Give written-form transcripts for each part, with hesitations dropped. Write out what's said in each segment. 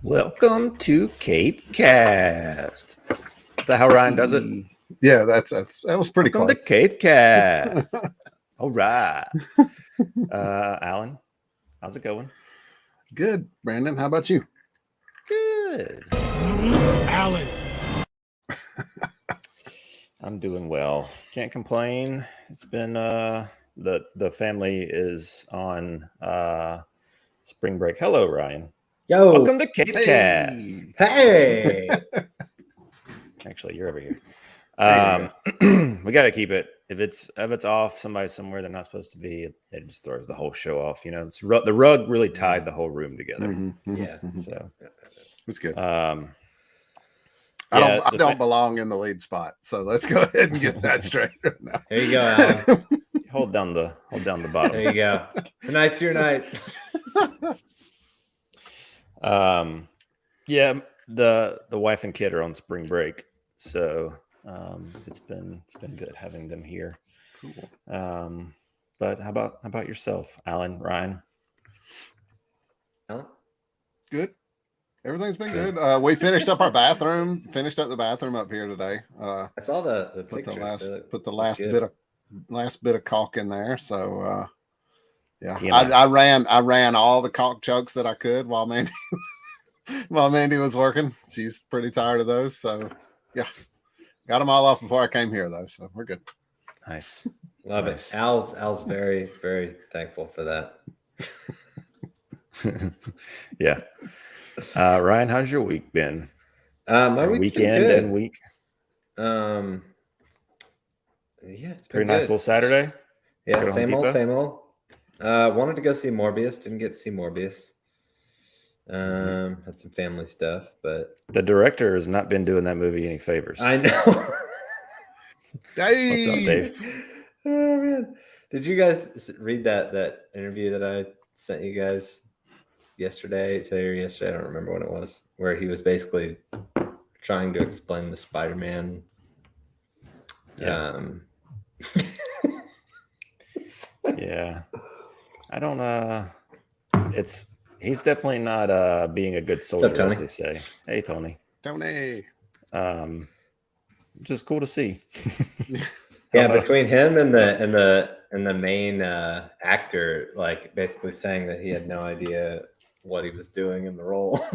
Welcome to CAPECAST. Is that how Ryan does it? Yeah, that was pretty Welcome close. to CAPECAST. All right. Alan, how's it going? Good, Brandon. How about you? Good. Alan. I'm doing well. Can't complain. It's been the family is on spring break. Hello, Ryan. Yo. Welcome to CAPECAST. Hey. Actually, you're over here. There We got to keep it. If it's off, somebody's somewhere they're not supposed to be, it just throws the whole show off. You know, it's the rug really tied the whole room together. Yeah. So it's good. Yeah, I don't belong in the lead spot, so let's go ahead and get that straight right now. There you go, Alan. hold down the bottom. There you go. Tonight's your night. Yeah, the wife and kid are on spring break, so it's been good having them here. Cool. But how about yourself, Alan, Ryan? Alan? Good. Everything's been good. We finished up our bathroom. Finished up the bathroom up here today. I saw the pictures. Put the last bit of caulk in there. So yeah, TMI. I ran all the caulk chokes that I could while Mandy was working. She's pretty tired of those. So yeah, got them all off before I came here though. So we're good. Nice. Love it. Al's very, very thankful for that. Yeah. Ryan, how's your week been? My weekend and week. Yeah, it's Pretty been nice good. little Saturday. Yeah, Go to same Home old, Depot? same old. Wanted to go see Morbius. Didn't get to see Morbius. Had some family stuff, but The director has not been doing that movie any favors. I know. Hey! What's up, Dave? Oh man, did you guys read that interview that I sent you guys today or yesterday? I don't remember when it was, where he was basically trying to explain the Spider-Man. Yeah. Yeah. I don't he's definitely not being a good soldier, Tony? as they say. Hey, Tony. Tony. Just cool to see. Yeah, between him and the main actor, like basically saying that he had no idea what he was doing in the role.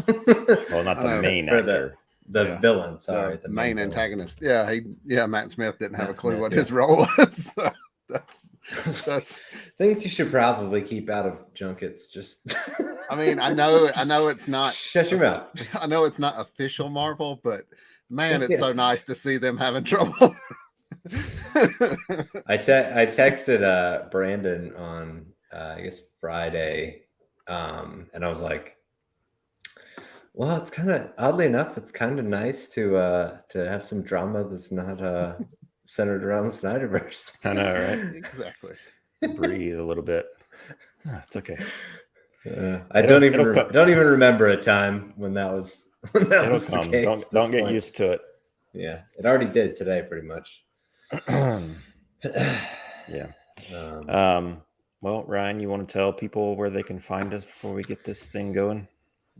Well, not the main actor. The villain, sorry. The main antagonist. Yeah, Matt Smith didn't have a clue what his yeah. role was. So that's things you should probably keep out of junkets. Just I mean, I know it's not shut your mouth. I know it's not official Marvel, but man, it's so nice to see them having trouble. I texted Brandon on I guess Friday, and I was like, well, it's kind of, oddly enough, it's kind of nice to have some drama that's not centered around the Snyderverse. I know, right? Exactly. Breathe a little bit. It's okay. I don't even remember a time when that was It'll come. The case. Don't get used to it. Yeah, it already did today, pretty much. Yeah. Well, Ryan, you want to tell people where they can find us before we get this thing going?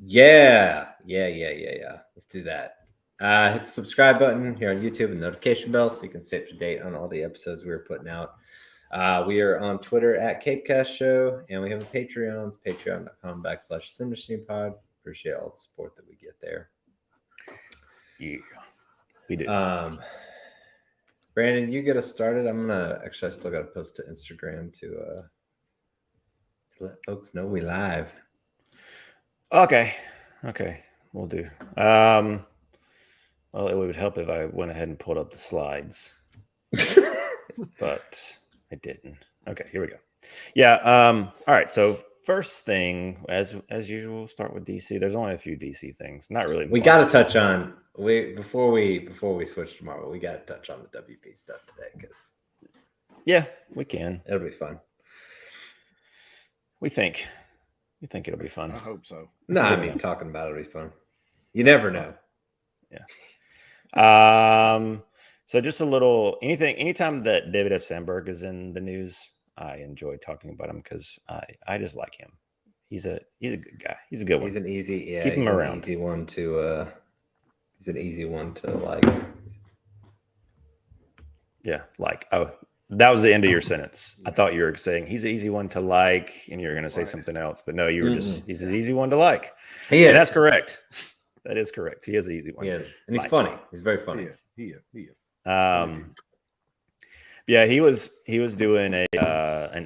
Yeah. Let's do that. Hit the subscribe button here on YouTube and notification bell so you can stay up to date on all the episodes we're putting out. We are on Twitter at CapeCast Show, and we have a Patreon. It's patreon.com/CiNEMACHiNE. Appreciate all the support that we get there. Yeah, we do. Brandon, you get us started. I still got to post to Instagram to let folks know we live. Okay, we'll do. Well, it would help if I went ahead and pulled up the slides, but I didn't. Okay, here we go. Yeah. All right. So first thing, as usual, start with DC. There's only a few DC things. Not really. We got to touch on before we switch to Marvel. We got to touch on the WP stuff today because we can. It'll be fun. We think it'll be fun. I hope so. No, I mean talking about it'll be fun. You never know. Yeah. So just a little anytime that David F. Sandberg is in the news, I enjoy talking about him because I just like him. He's a good guy. He's a good one. He's an easy, Keep him he's around. An easy one to. He's an easy one to like. Yeah, like, oh, that was the end of your sentence. I thought you were saying he's an easy one to like, and you were going to say something else, but no, you were just he's an easy one to like. He is. And that's correct. That is correct. He is an easy one. He is, and he's funny. He's very funny. He is. Yeah, he was doing an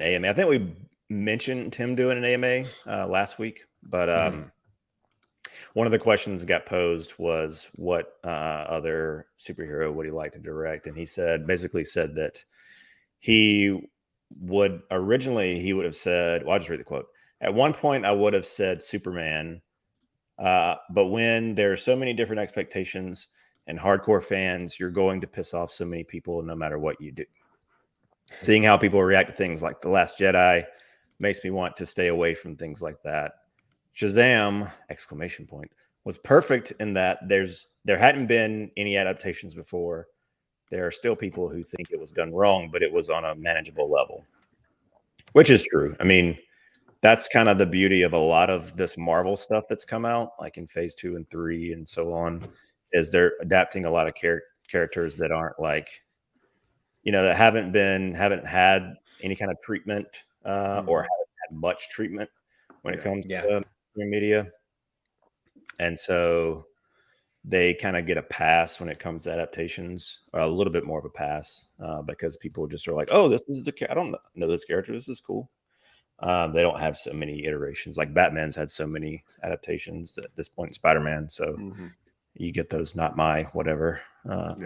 AMA. I think we mentioned him doing an AMA last week, but one of the questions that got posed was what other superhero would he like to direct, and he basically said that he would have said, well, I'll just read the quote. At one point, I would have said Superman, but when there are so many different expectations and hardcore fans, you're going to piss off so many people no matter what you do. Seeing how people react to things like The Last Jedi makes me want to stay away from things like that. Shazam! Was perfect in that there hadn't been any adaptations before. There are still people who think it was done wrong, but it was on a manageable level, which is true. I mean, that's kind of the beauty of a lot of this Marvel stuff that's come out, like in phase 2 and 3 and so on, is they're adapting a lot of characters that aren't like, that haven't had any kind of treatment or haven't had much treatment when it comes to media. And so they kind of get a pass when it comes to adaptations, or a little bit more of a pass, because people just are like, oh, this is I don't know this character. This is cool. They don't have so many iterations. Like Batman's had so many adaptations at this point in Spider-Man. So you get those not my whatever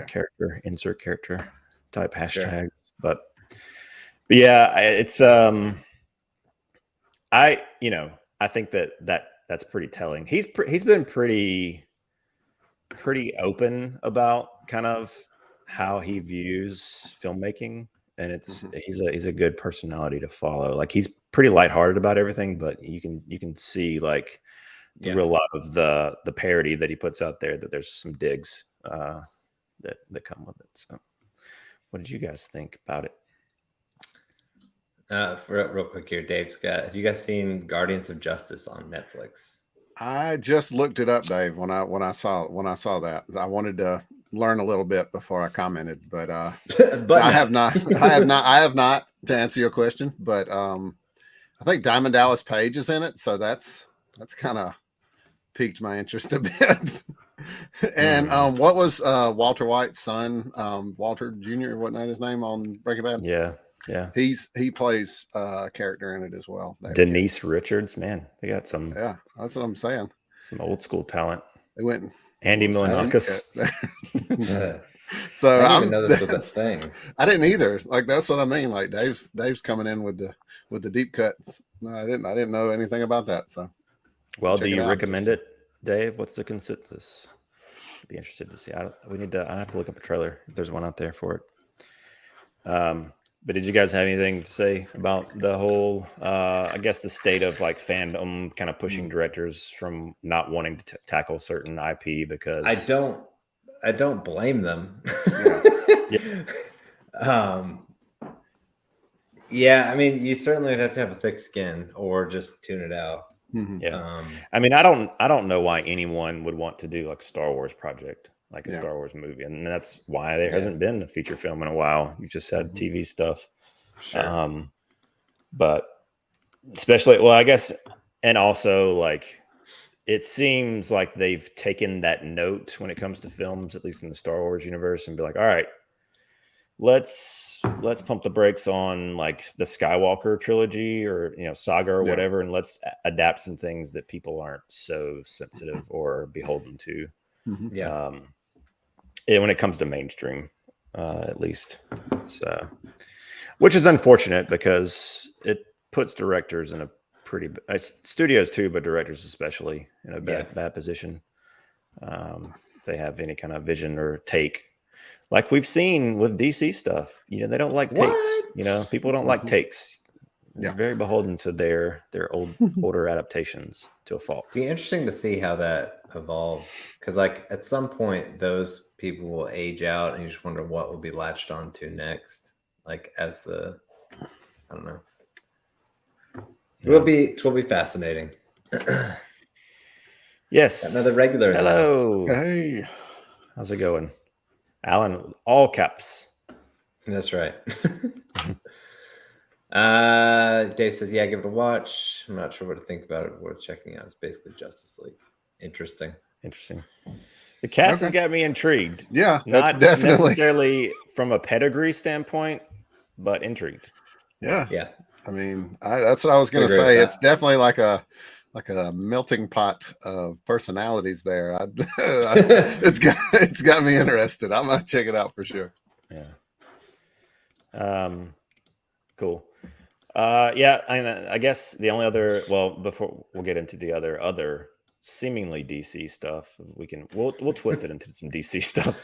character, insert character type hashtag. Sure. But yeah, it's I think that's pretty telling. He's been pretty open about kind of how he views filmmaking, and he's a good personality to follow. Like, he's pretty lighthearted about everything, but you can see like the real lot of the parody that he puts out there, that there's some digs that come with it. So what did you guys think about it? Real quick here, have you guys seen Guardians of Justice on Netflix? I just looked it up, Dave, when I saw that. I wanted to learn a little bit before I commented, but I have not to answer your question, but I think Diamond Dallas Page is in it, so that's kind of piqued my interest a bit. And what was Walter White's son, Walter Jr., wasn't that his name on Breaking Bad? Yeah. He plays a character in it as well. Denise Richards, man, they got some. Yeah, that's what I'm saying. Some old school talent. They went Andy Milonakis. So I didn't even know this was a thing. I didn't either. Like, that's what I mean. Like, Dave's coming in with the deep cuts. No, I didn't know anything about that. So, well, do you recommend it, Dave? What's the consensus? I'd be interested to see. I have to look up a trailer if there's one out there for it. But did you guys have anything to say about the whole, I guess, the state of like fandom kind of pushing directors from not wanting to tackle certain IP? Because I don't blame them. Yeah, I mean, you certainly would have to have a thick skin or just tune it out. Yeah, I mean, I don't know why anyone would want to do like a Star Wars project, like a Star Wars movie, and that's why there hasn't been a feature film in a while. You just had TV stuff, but especially, well, I guess, and also like it seems like they've taken that note when it comes to films, at least in the Star Wars universe, and be like, all right, let's pump the brakes on like the Skywalker trilogy or saga or whatever, and let's adapt some things that people aren't so sensitive or beholden to. When it comes to mainstream, at least. So, which is unfortunate because it puts directors in a pretty studios too, but directors especially in a bad position. If they have any kind of vision or take. Like we've seen with DC stuff, they don't like takes. People don't like takes. They're very beholden to their older adaptations to a fault. Be interesting to see how that evolves, because like at some point those people will age out, and you just wonder what will be latched onto next. Like as I don't know. It will be fascinating. Yes. Another regular. Hello. Hey. How's it going? Alan, all caps. That's right. Dave says, yeah, give it a watch. I'm not sure what to think about it. Worth checking out. It's basically Justice League. Interesting. The cast has got me intrigued. Yeah, that's not definitely necessarily from a pedigree standpoint, but intrigued. Yeah. I mean, that's what I was going to say. It's definitely like a melting pot of personalities there. It's got me interested. I'm gonna check it out for sure. Yeah. Cool. Yeah. I guess the only other, before we'll get into the other seemingly DC stuff, we'll twist it into some DC stuff.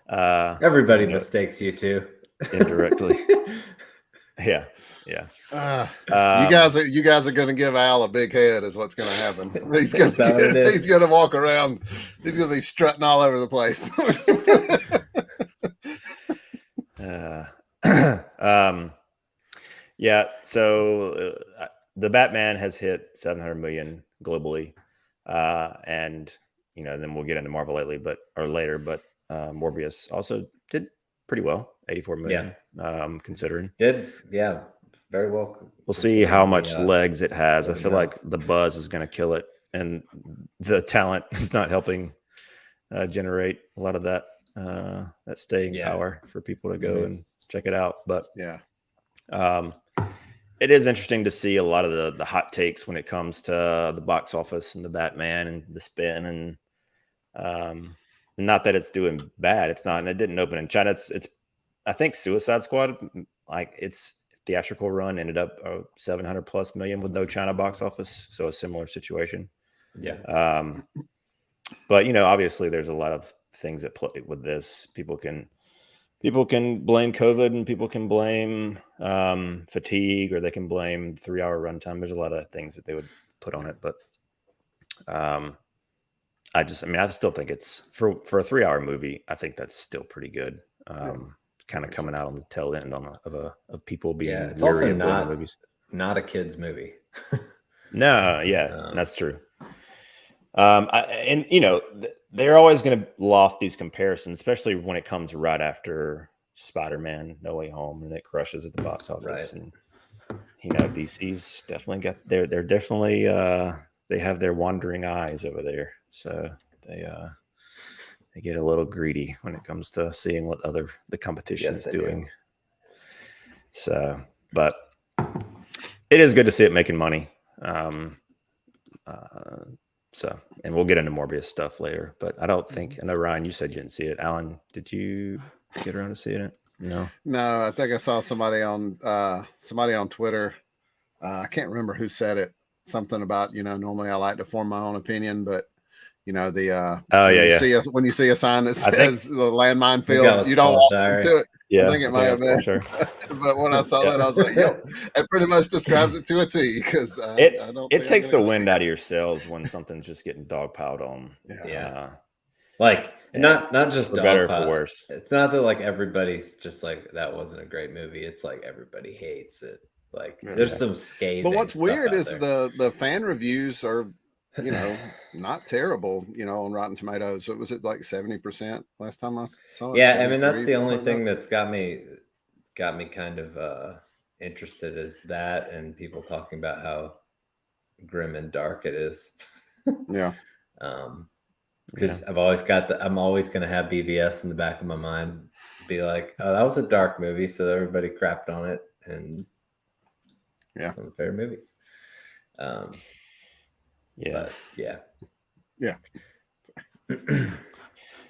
Everybody mistakes you too indirectly. Yeah. You guys are going to give Al a big head, is what's going to happen. He's going to walk around. He's going to be strutting all over the place. Yeah. So the Batman has hit 700 million globally, and then we'll get into Marvel later. But Morbius also did pretty well, 84 million. Considering very well. We'll see how much legs it has. I feel like the buzz is going to kill it, and the talent is not helping generate a lot of that staying power for people to go and check it out. But it is interesting to see a lot of the hot takes when it comes to the box office and the Batman and the spin, and not that it's doing bad. It's not, and it didn't open in China. It's I think Suicide Squad, like its theatrical run ended up 700 plus million with no China box office, so a similar situation. But obviously there's a lot of things that play with this. People can blame COVID, and people can blame fatigue, or they can blame 3-hour runtime. There's a lot of things that they would put on it, but I still think it's for a 3-hour movie. I think that's still pretty good. Kind of coming out on the tail end of people being it's also not a kid's movie. No, that's true. They're always going to loft these comparisons, especially when it comes right after Spider-Man No Way Home and it crushes at the box office. Right. And DC's definitely got they're definitely they have their wandering eyes over there, so they get a little greedy when it comes to seeing what the competition is doing. Do. So, but it is good to see it making money. So, and we'll get into Morbius stuff later, but I don't think, I know Ryan, you said you didn't see it. Alan, did you get around to seeing it? No, I think I saw somebody on Twitter. I can't remember who said it. Something about, normally I like to form my own opinion, but when you see a sign that says the landmine field, you don't walk into it. Yeah, I think it might have been. Sure. But when I saw that, I was like, it pretty much describes it to a T, because it takes the wind out of your sails when something's just getting dogpiled on. Not just for better or for worse. It's not that like everybody's just like, that wasn't a great movie. It's like everybody hates it. Like there's some scathing. But what's weird is the fan reviews are not terrible, on Rotten Tomatoes. What was it, like 70% last time I saw it? Yeah, I mean, that's the only thing that's got me kind of interested, is that, and people talking about how grim and dark it is. Yeah. Because I'm always going to have BVS in the back of my mind, be like, oh, that was a dark movie, so everybody crapped on it, and some of the favorite movies.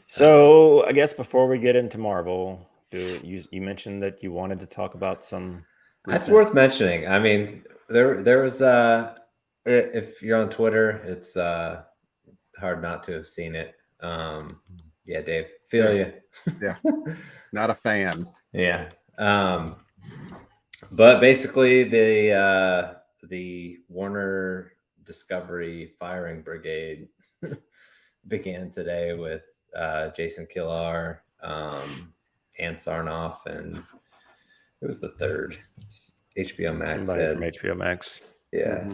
So I guess before we get into Marvel, you mentioned that you wanted to talk about some. That's worth mentioning. I mean, there was if you're on Twitter, it's hard not to have seen it. Dave, feel you. Yeah, not a fan. Yeah. But basically the Warner Discovery firing brigade began today with Jason Kilar, Ann Sarnoff, and it was the third. HBO Max. Somebody from HBO Max. Yeah.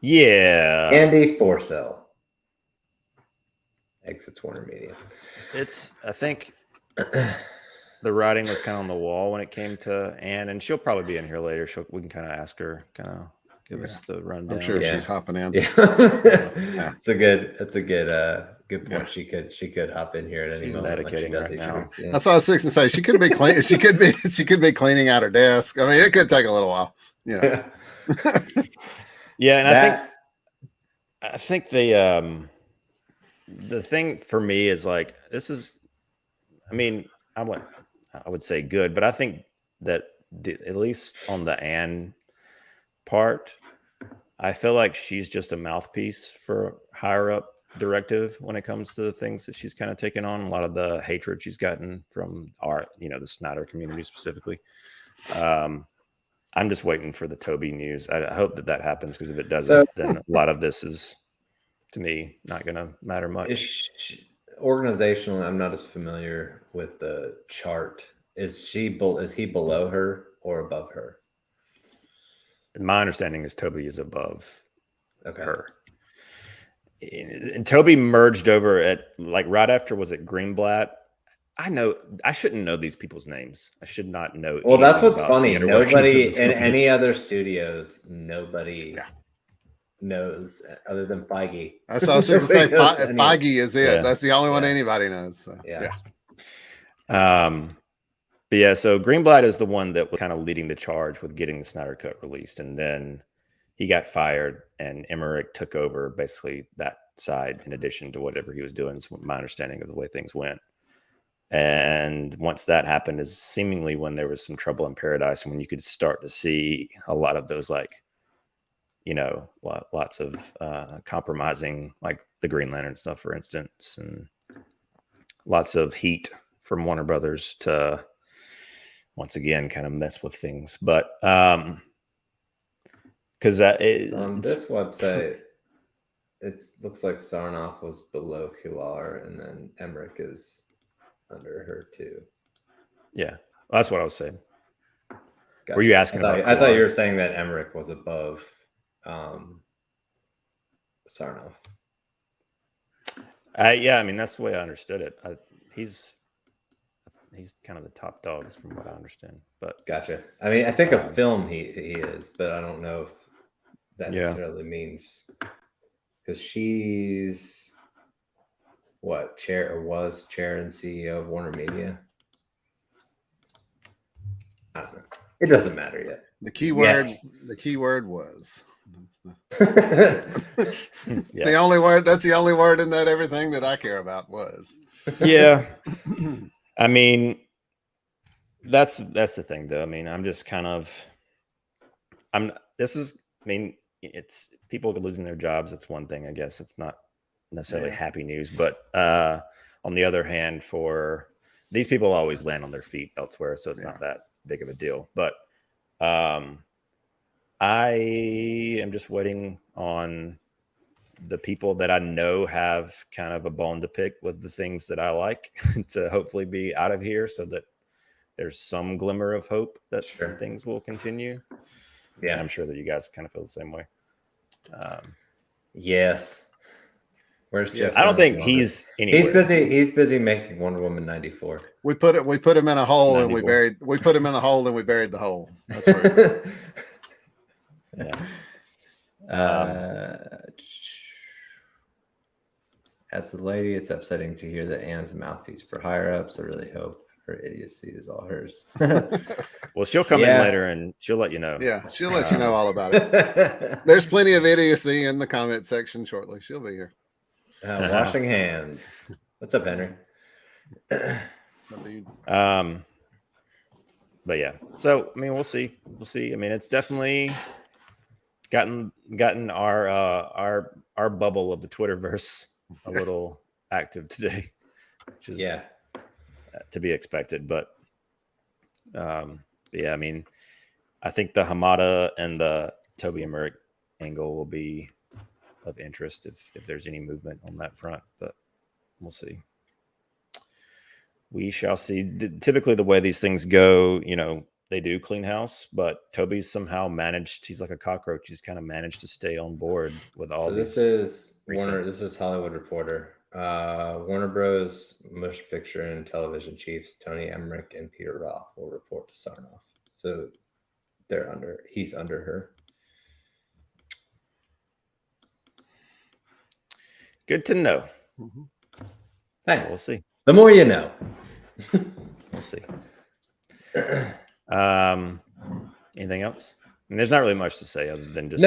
Yeah. Andy Forcell exits Warner Media. I think the writing was kind of on the wall when it came to Anne, and she'll probably be in here later. We can kind of ask her, kind of give us the rundown. I'm sure she's hopping in. Yeah. That's a good point. Yeah. She could hop in here at any moment. Medicating right now. Yeah. That's what I was fixing to say. She could be clean. she could be cleaning out her desk. I mean, it could take a little while. Yeah. Yeah, and I think the thing for me is like, this is, I mean, I would say good, but I think that at least on the Anne part, I feel like she's just a mouthpiece for higher up directive when it comes to the things that she's kind of taken on. A lot of the hatred she's gotten from the Snyder community specifically. I'm just waiting for the Toby news. I hope that happens, because if it doesn't, then a lot of this is, to me, not going to matter much. Organizationally, I'm not as familiar with the chart. Is he below her or above her? My understanding is Toby is above her. And Toby merged over at, like, right after, was it Greenblatt? I shouldn't know these people's names. I should not know. Well, that's what's funny. Nobody in any other studios, nobody knows other than Feige. That's what I was going to say. Feige is it. Yeah. That's the only one anybody knows. So. Yeah. But yeah, so Greenblatt is the one that was kind of leading the charge with getting the Snyder Cut released, and then he got fired, and Emmerich took over basically that side in addition to whatever he was doing. Is my understanding of the way things went. And once that happened is seemingly when there was some trouble in paradise, and when you could start to see a lot of those, like, lots of compromising, like the Green Lantern stuff, for instance, and lots of heat from Warner Brothers to once again kind of mess with things. But because on this website, it looks like Sarnoff was below Kilar, and then Emmerich is under her too. Yeah, well, that's what I was saying. Gotcha. Were you asking about? I thought you were saying that Emmerich was above Sarnoff. Yeah, I mean, that's the way I understood it. He's kind of the top dogs from what I understand. But gotcha. I mean, I think a film he is, but I don't know if that necessarily means, because she's was chair and CEO of Warner Media. I don't know. It doesn't matter yet. The key word was. It's the only word. That's the only word in that everything that I care about was. Yeah. I mean, that's the thing, though. I mean, I'm just kind of, it's people losing their jobs. It's one thing, I guess. It's not necessarily happy news, but on the other hand, for these people always land on their feet elsewhere, so it's not that big of a deal. But I am just waiting on the people that I know have kind of a bone to pick with the things that I like to hopefully be out of here, so that there's some glimmer of hope that things will continue. Yeah, and I'm sure that you guys kind of feel the same way. Yes. Where's Jeff? I don't think he's anywhere. He's busy making Wonder Woman 94. We put him in a hole 94. And we put him in a hole and we buried the hole. That's where as the lady, it's upsetting to hear that Anne's a mouthpiece for higher ups. I really hope her idiocy is all hers. Well, she'll come in later and she'll let you know. Yeah, she'll let you know all about it. There's plenty of idiocy in the comment section shortly. She'll be here. Washing hands. What's up, Henry? But yeah, so I mean, we'll see. I mean, it's definitely gotten our bubble of the Twitterverse a little active today, which is to be expected. But yeah, I mean, I think the Hamada and the Toby Emmerich angle will be of interest if there's any movement on that front, but we'll see. we shall see. Typically, the way these things go, they do clean house, but Toby's somehow managed. He's like a cockroach. He's kind of managed to stay on board with all these. So this is recent... Warner. This is Hollywood Reporter. Warner Bros. Motion Picture and Television chiefs Tony Emmerich and Peter Roth will report to Sarnoff. So he's under her. Good to know. Hey, we'll see. The more you know. We'll see. Anything else? And there's not really much to say other than just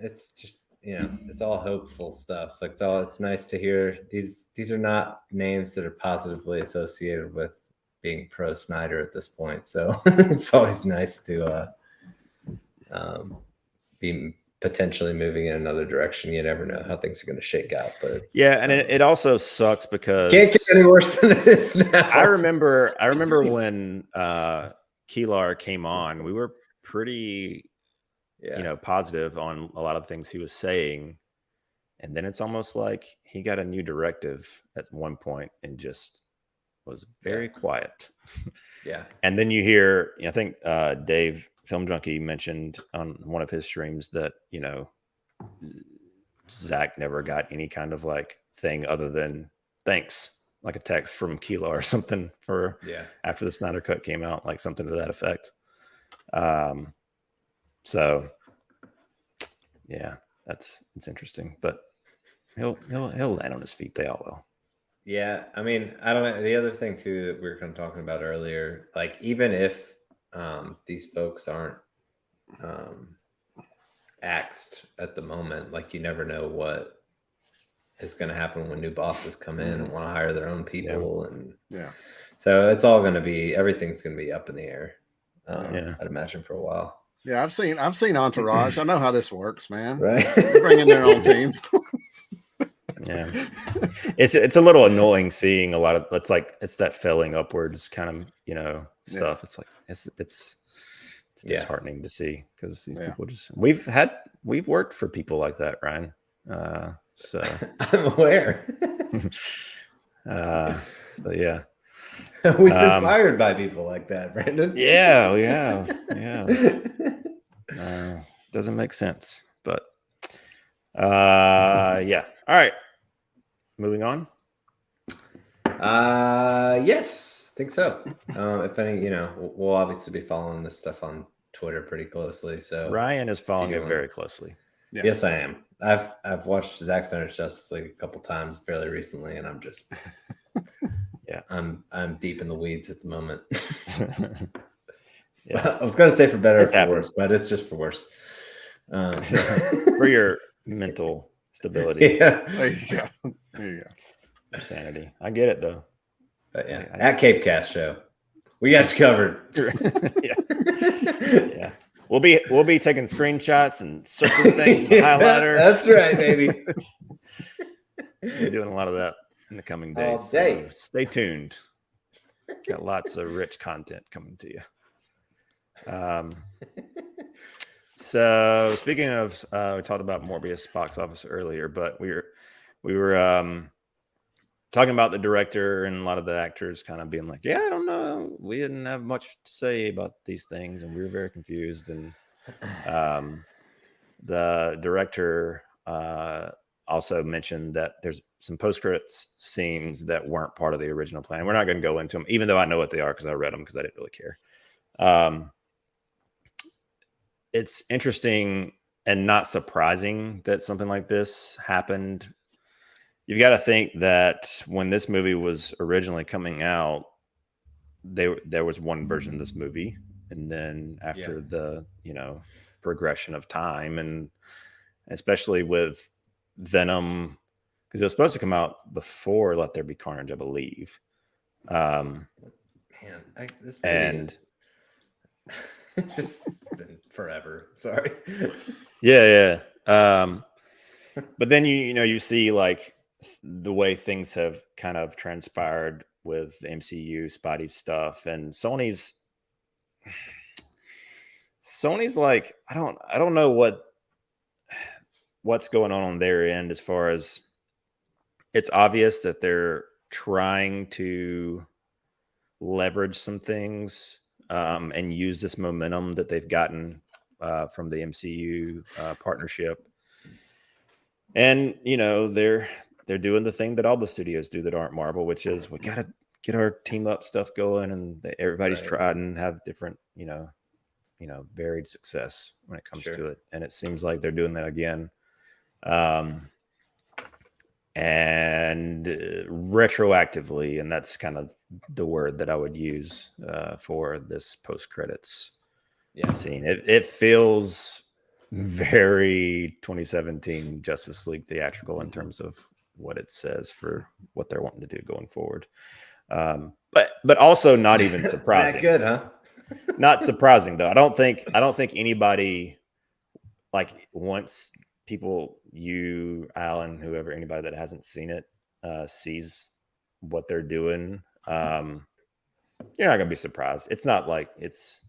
it's just it's all hopeful stuff. Like it's nice to hear these are not names that are positively associated with being pro Snyder at this point. So it's always nice to be potentially moving in another direction. You never know how things are going to shake out, but yeah, and it also sucks because can't get any worse than it is now. I remember when Keelar came on, we were pretty positive on a lot of things he was saying, and then it's almost like he got a new directive at one point and just was very quiet. Yeah. And then you hear, I think Dave Film Junkie mentioned on one of his streams that, Zach never got any kind of like thing other than thanks, like a text from Keelar or something for after the Snyder Cut came out, like something to that effect. So yeah, it's interesting, but he'll land on his feet. They all will. Yeah, I mean, I don't know. The other thing too that we were kind of talking about earlier, like even if these folks aren't axed at the moment, like you never know what is going to happen when new bosses come in and want to hire their own people, and so it's all going to be, everything's going to be up in the air. I'd imagine for a while. Yeah, I've seen Entourage. I know how this works, man. Right, they bring in their own teams. Yeah, it's a little annoying seeing a lot of it's that failing upwards kind of stuff. It's like it's disheartening to see because these people just we've worked for people like that, Ryan. So I'm aware. So yeah, we've been fired by people like that, Brandon. Yeah. Doesn't make sense, but yeah. All right. Moving on. Yes, think so. If any, we'll obviously be following this stuff on Twitter pretty closely. So Ryan is following it very closely. Yeah. Yes, I am. I've watched Zack Snyder's Justice League a couple times fairly recently, and I'm just I'm deep in the weeds at the moment. I was gonna say for better or for worse, but it's just for worse. For your mental stability. Yeah. There you go. Your sanity. I get it though. But at CAPECAST show, we got you covered. Yeah. We'll be taking screenshots and circling things with a highlighter. That's right, baby. We're doing a lot of that in the coming days. All day. So stay tuned. Got lots of rich content coming to you. So speaking of, we talked about Morbius box office earlier, but we were talking about the director and a lot of the actors kind of being like, yeah, I don't know. We didn't have much to say about these things, and we were very confused. And the director also mentioned that there's some post-credits scenes that weren't part of the original plan. We're not going to go into them, even though I know what they are because I read them because I didn't really care. It's interesting and not surprising that something like this happened. You've got to think that when this movie was originally coming out, there was one version of this movie, and then after the progression of time, and especially with Venom, because it was supposed to come out before Let There Be Carnage, I believe. This movie is just been forever. Sorry. Yeah. But then you see like the way things have kind of transpired with the MCU, Spidey stuff, and Sony's like, I don't know what's going on their end as far as it's obvious that they're trying to leverage some things and use this momentum that they've gotten from the MCU partnership. And they're doing the thing that all the studios do that aren't Marvel, which is we gotta get our team up stuff going, and everybody's tried and have different varied success when it comes to it. And it seems like they're doing that again. And retroactively, and that's kind of the word that I would use for this post-credits scene. It feels very 2017 Justice League theatrical in terms of what it says for what they're wanting to do going forward. But also not even surprising. That good, huh? Not surprising though. I don't think anybody wants people, you, Alan, whoever, anybody that hasn't seen it sees what they're doing. You're not gonna be surprised. It's not like it's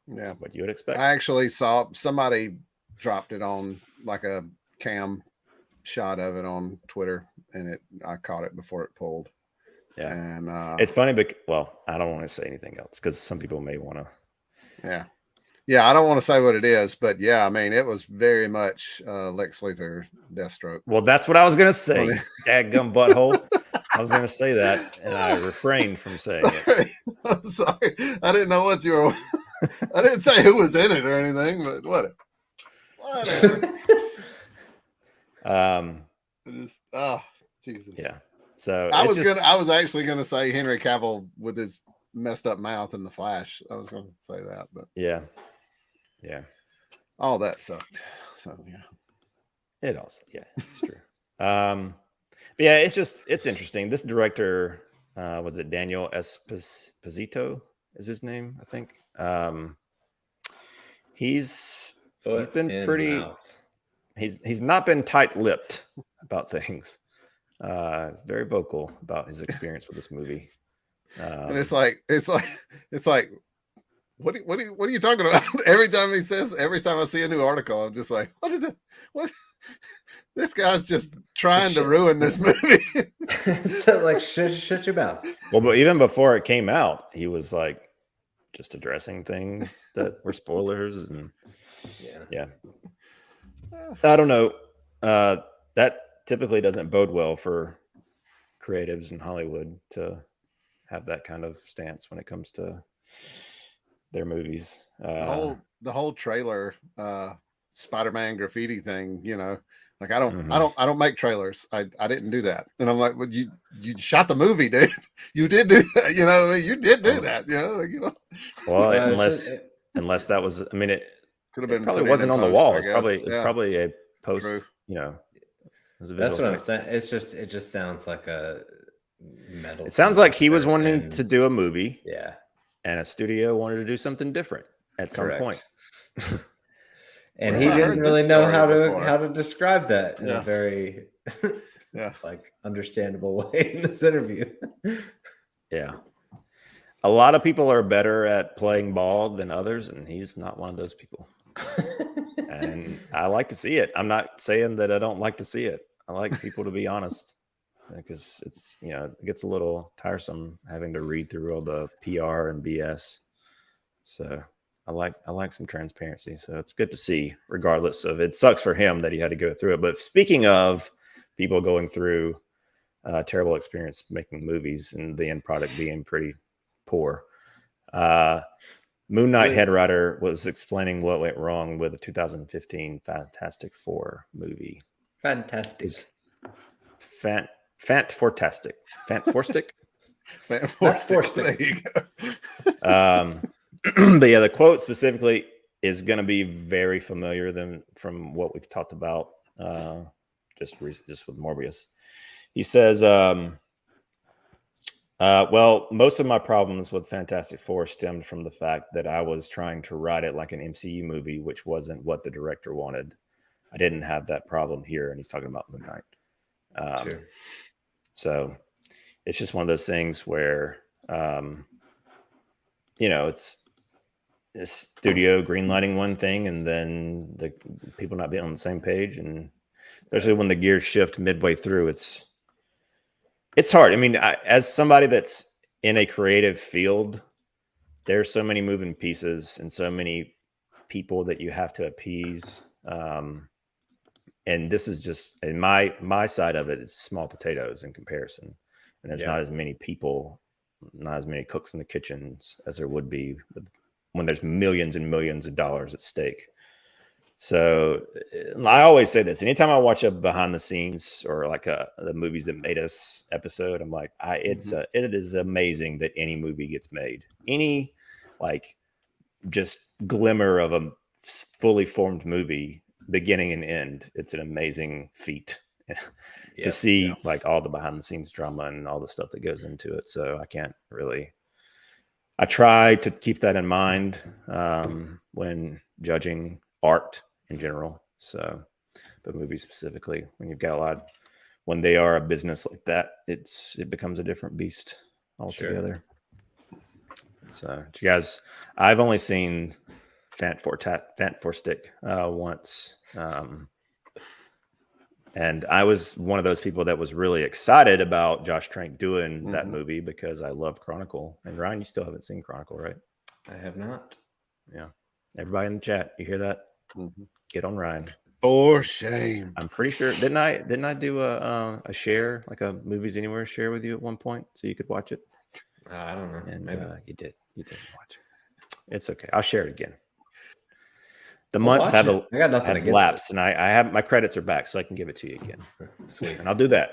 what you would expect. I actually saw somebody dropped it on like a cam shot of it on Twitter, and I caught it before it pulled. Yeah, and it's funny, but I don't want to say anything else because some people may want to. Yeah, I don't want to say what it is, but yeah, I mean, it was very much Lex Luthor, Deathstroke. Well, that's what I was gonna say. Dadgum butthole. I was gonna say that, and I refrained from saying it. I'm sorry, I didn't know what you were. I didn't say who was in it or anything, but whatever. Jesus. Yeah. So I was actually gonna say Henry Cavill with his messed up mouth in The Flash. I was gonna say that, but yeah, all that sucked. So it also it's true. But yeah, it's interesting. This director was it Daniel Esposito is his name, I think. He's been pretty. He's not been tight-lipped about things. Very vocal about his experience with this movie. And it's like what are you talking about? Every time I see a new article, I'm just like, what this guy's just trying to ruin this movie. So, like, shut your mouth. Well, but even before it came out, he was like just addressing things that were spoilers, and I don't know. That typically doesn't bode well for creatives in Hollywood to have that kind of stance when it comes to their movies. The whole trailer, Spider-Man graffiti thing, like I don't make trailers. I didn't do that. And I'm like, well, you shot the movie, dude. You did do that, you did do that, Well, unless that was, I mean, it could have been probably wasn't on the wall. It's probably a post, True. That's what I'm saying. It just sounds like a metal. It sounds like he was wanting to do a movie. Yeah. And a studio wanted to do something different at some point. And he didn't really know how to describe that in a very understandable way in this interview. Yeah. A lot of people are better at playing ball than others, and he's not one of those people. And I like to see it. I'm not saying that I don't like to see it. I like people to be honest, because it's, it gets a little tiresome having to read through all the PR and BS. So I like some transparency. So it's good to see, regardless of, it sucks for him that he had to go through it. But speaking of people going through a terrible experience making movies and the end product being pretty poor, Moon Knight head writer was explaining what went wrong with the 2015 Fantastic Four movie. Fantastic. Fantastic. Fantastic. There you go. But yeah, the quote specifically is going to be very familiar from what we've talked about just with Morbius. He says, well, most of my problems with Fantastic Four stemmed from the fact that I was trying to write it like an MCU movie, which wasn't what the director wanted. I didn't have that problem here. And he's talking about Moon Knight. Sure. So it's just one of those things where, it's a studio greenlighting one thing and then the people not being on the same page. And especially when the gears shift midway through, it's It's hard. I mean, as somebody that's in a creative field, there's so many moving pieces and so many people that you have to appease. And this is just, in my side of it, it's small potatoes in comparison. And there's not as many people, not as many cooks in the kitchens as there would be when there's millions and millions of dollars at stake. So I always say this: anytime I watch a behind the scenes or like the movies that made us episode, I'm like, it is amazing that any movie gets made. Any like just glimmer of a fully formed movie, beginning and end, it's an amazing feat to see like all the behind the scenes drama and all the stuff that goes into it. So I try to keep that in mind when judging art in general. So, but movies specifically, when you've got when they are a business like that, it becomes a different beast altogether. Sure. So, you guys, I've only seen Fant for Stick once, and I was one of those people that was really excited about Josh Trank doing that movie because I love Chronicle. And Ryan, you still haven't seen Chronicle, right? I have not. Yeah. Everybody in the chat, you hear that? Get on Ryan. For shame. I'm pretty sure. Didn't I do a share, like a Movies Anywhere share with you at one point so you could watch it? I don't know. And you did watch it. It's okay. I'll share it again. The months have lapsed, and I have my credits are back, so I can give it to you again. Sweet, and I'll do that.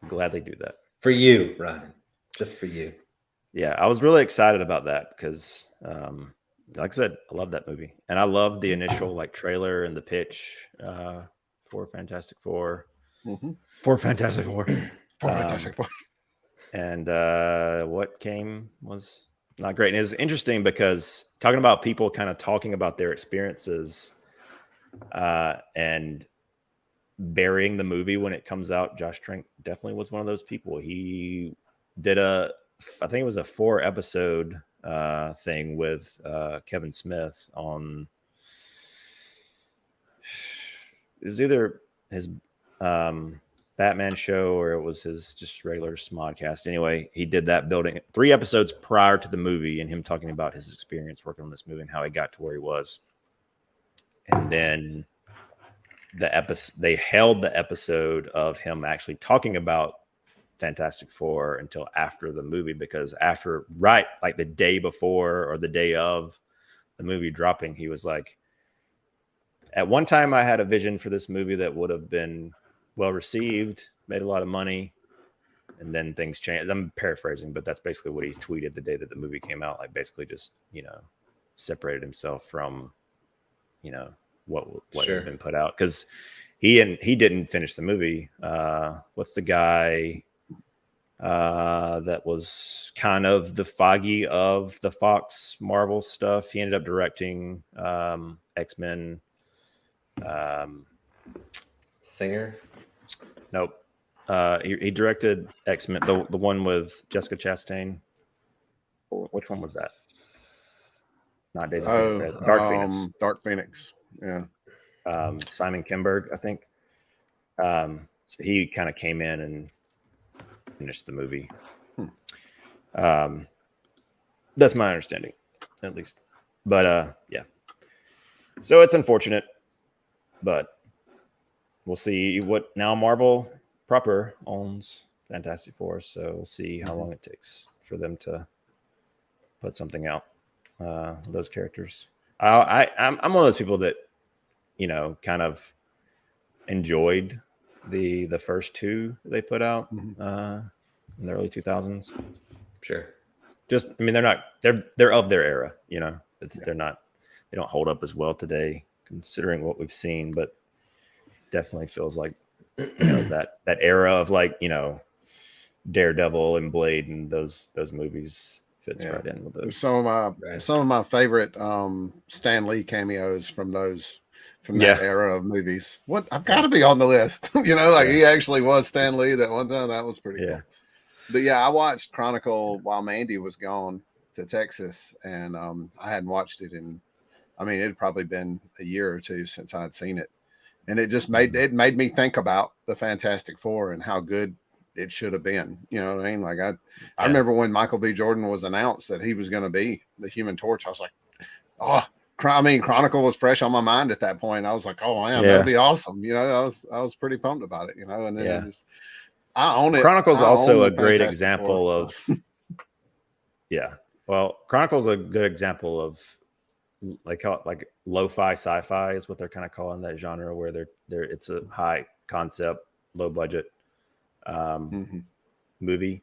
I'll gladly do that for you, Ryan. Just for you. Yeah, I was really excited about that because, like I said, I love that movie, and I loved the initial like trailer and the pitch for Fantastic Four. For Fantastic Four. Fantastic Four. And what came was not great. And it's interesting because talking about people kind of talking about their experiences and burying the movie when it comes out, Josh Trank definitely was one of those people. He did I think it was a 4-episode thing with Kevin Smith on, it was either his Batman show or it was his just regular Smodcast. Anyway, he did that building 3 episodes prior to the movie and him talking about his experience working on this movie and how he got to where he was. And then they held the episode of him actually talking about Fantastic Four until after the movie, because like the day before or the day of the movie dropping, he was like, at one time I had a vision for this movie that would have been well received, made a lot of money, and then things changed. I'm paraphrasing, but that's basically what he tweeted the day that the movie came out. Like basically just, separated himself from, what had been put out, because he didn't finish the movie. What's the guy that was kind of the Foggy of the Fox Marvel stuff? He ended up directing X-Men. Singer? Nope. He directed X-Men, the one with Jessica Chastain. Which one was that? Not Days of Future. Dark Phoenix. Dark Phoenix. Yeah. Simon Kinberg, I think. So he kind of came in and finished the movie. That's my understanding, at least. But yeah. So it's unfortunate, but we'll see what now. Marvel proper owns Fantastic Four, so we'll see how long it takes for them to put something out. Those characters. I'm one of those people that kind of enjoyed the first 2 they put out in the early 2000s. Sure. Just, I mean, they're of their era. They don't hold up as well today considering what we've seen, but definitely feels like that era of like Daredevil and Blade and those movies fits right in with those. Some of my favorite Stan Lee cameos from that era of movies. I've got to be on the list. He actually was Stan Lee that one time. That was pretty cool. But yeah, I watched Chronicle while Mandy was gone to Texas, and I hadn't watched it it had probably been a year or 2 since I'd seen it. And it just made me think about the Fantastic Four and how good it should have been. You know what I mean? Like I remember when Michael B. Jordan was announced that he was going to be the Human Torch. I was like, oh, I mean, Chronicle was fresh on my mind at that point. I was like, oh man, that'd be awesome. You know, I was pretty pumped about it. You know, and then it just, I own it. Chronicle's I also own a the great Fantastic example Four, of, yeah. Well, Chronicle's a good example of, like, call it like lo-fi sci-fi is what they're kind of calling that genre, where they're it's a high concept, low budget movie,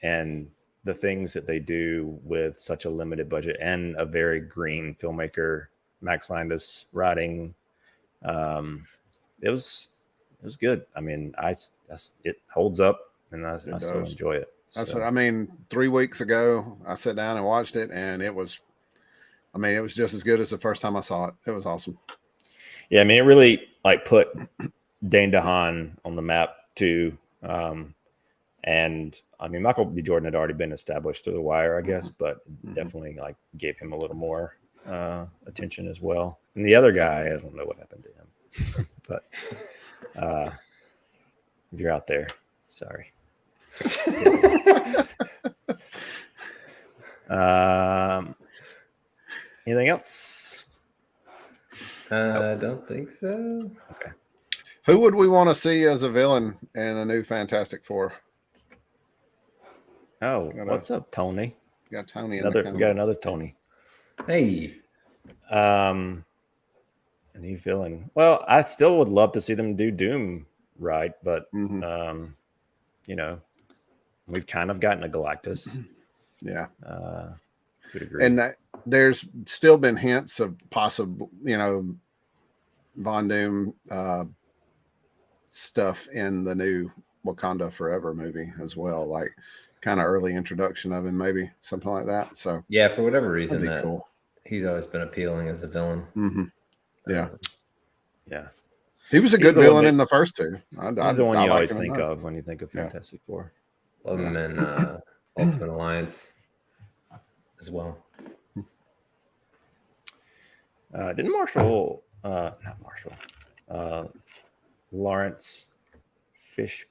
and the things that they do with such a limited budget and a very green filmmaker, Max Landis writing, it was good. I mean, it holds up, and I still enjoy it. So. I mean, 3 weeks ago, I sat down and watched it, and it was just as good as the first time I saw it. It was awesome. Yeah, I mean, it really like put Dane DeHaan on the map too. And I mean, Michael B. Jordan had already been established through The Wire, I guess, but definitely like gave him a little more attention as well. And the other guy, I don't know what happened to him, but if you're out there, sorry. Anything else? I don't think so. Okay. Who would we want to see as a villain in a new Fantastic Four? Oh, what's up, Tony? We got Tony. We got another Tony. Hey. A new villain. Well, I still would love to see them do Doom right, but you know, we've kind of gotten a Galactus. Yeah. To a degree. And that there's still been hints of possible, you know, Von Doom stuff in the new Wakanda Forever movie as well, like kind of early introduction of him, maybe something like that. So yeah, for whatever reason, that'd be cool. He's always been appealing as a villain. Yeah, yeah. He was a good villain in the first two. He's the one you always think of when you think of Fantastic Four. Love him in Ultimate Alliance as well. Didn't Marshall, not Marshall, Lawrence Fishburne?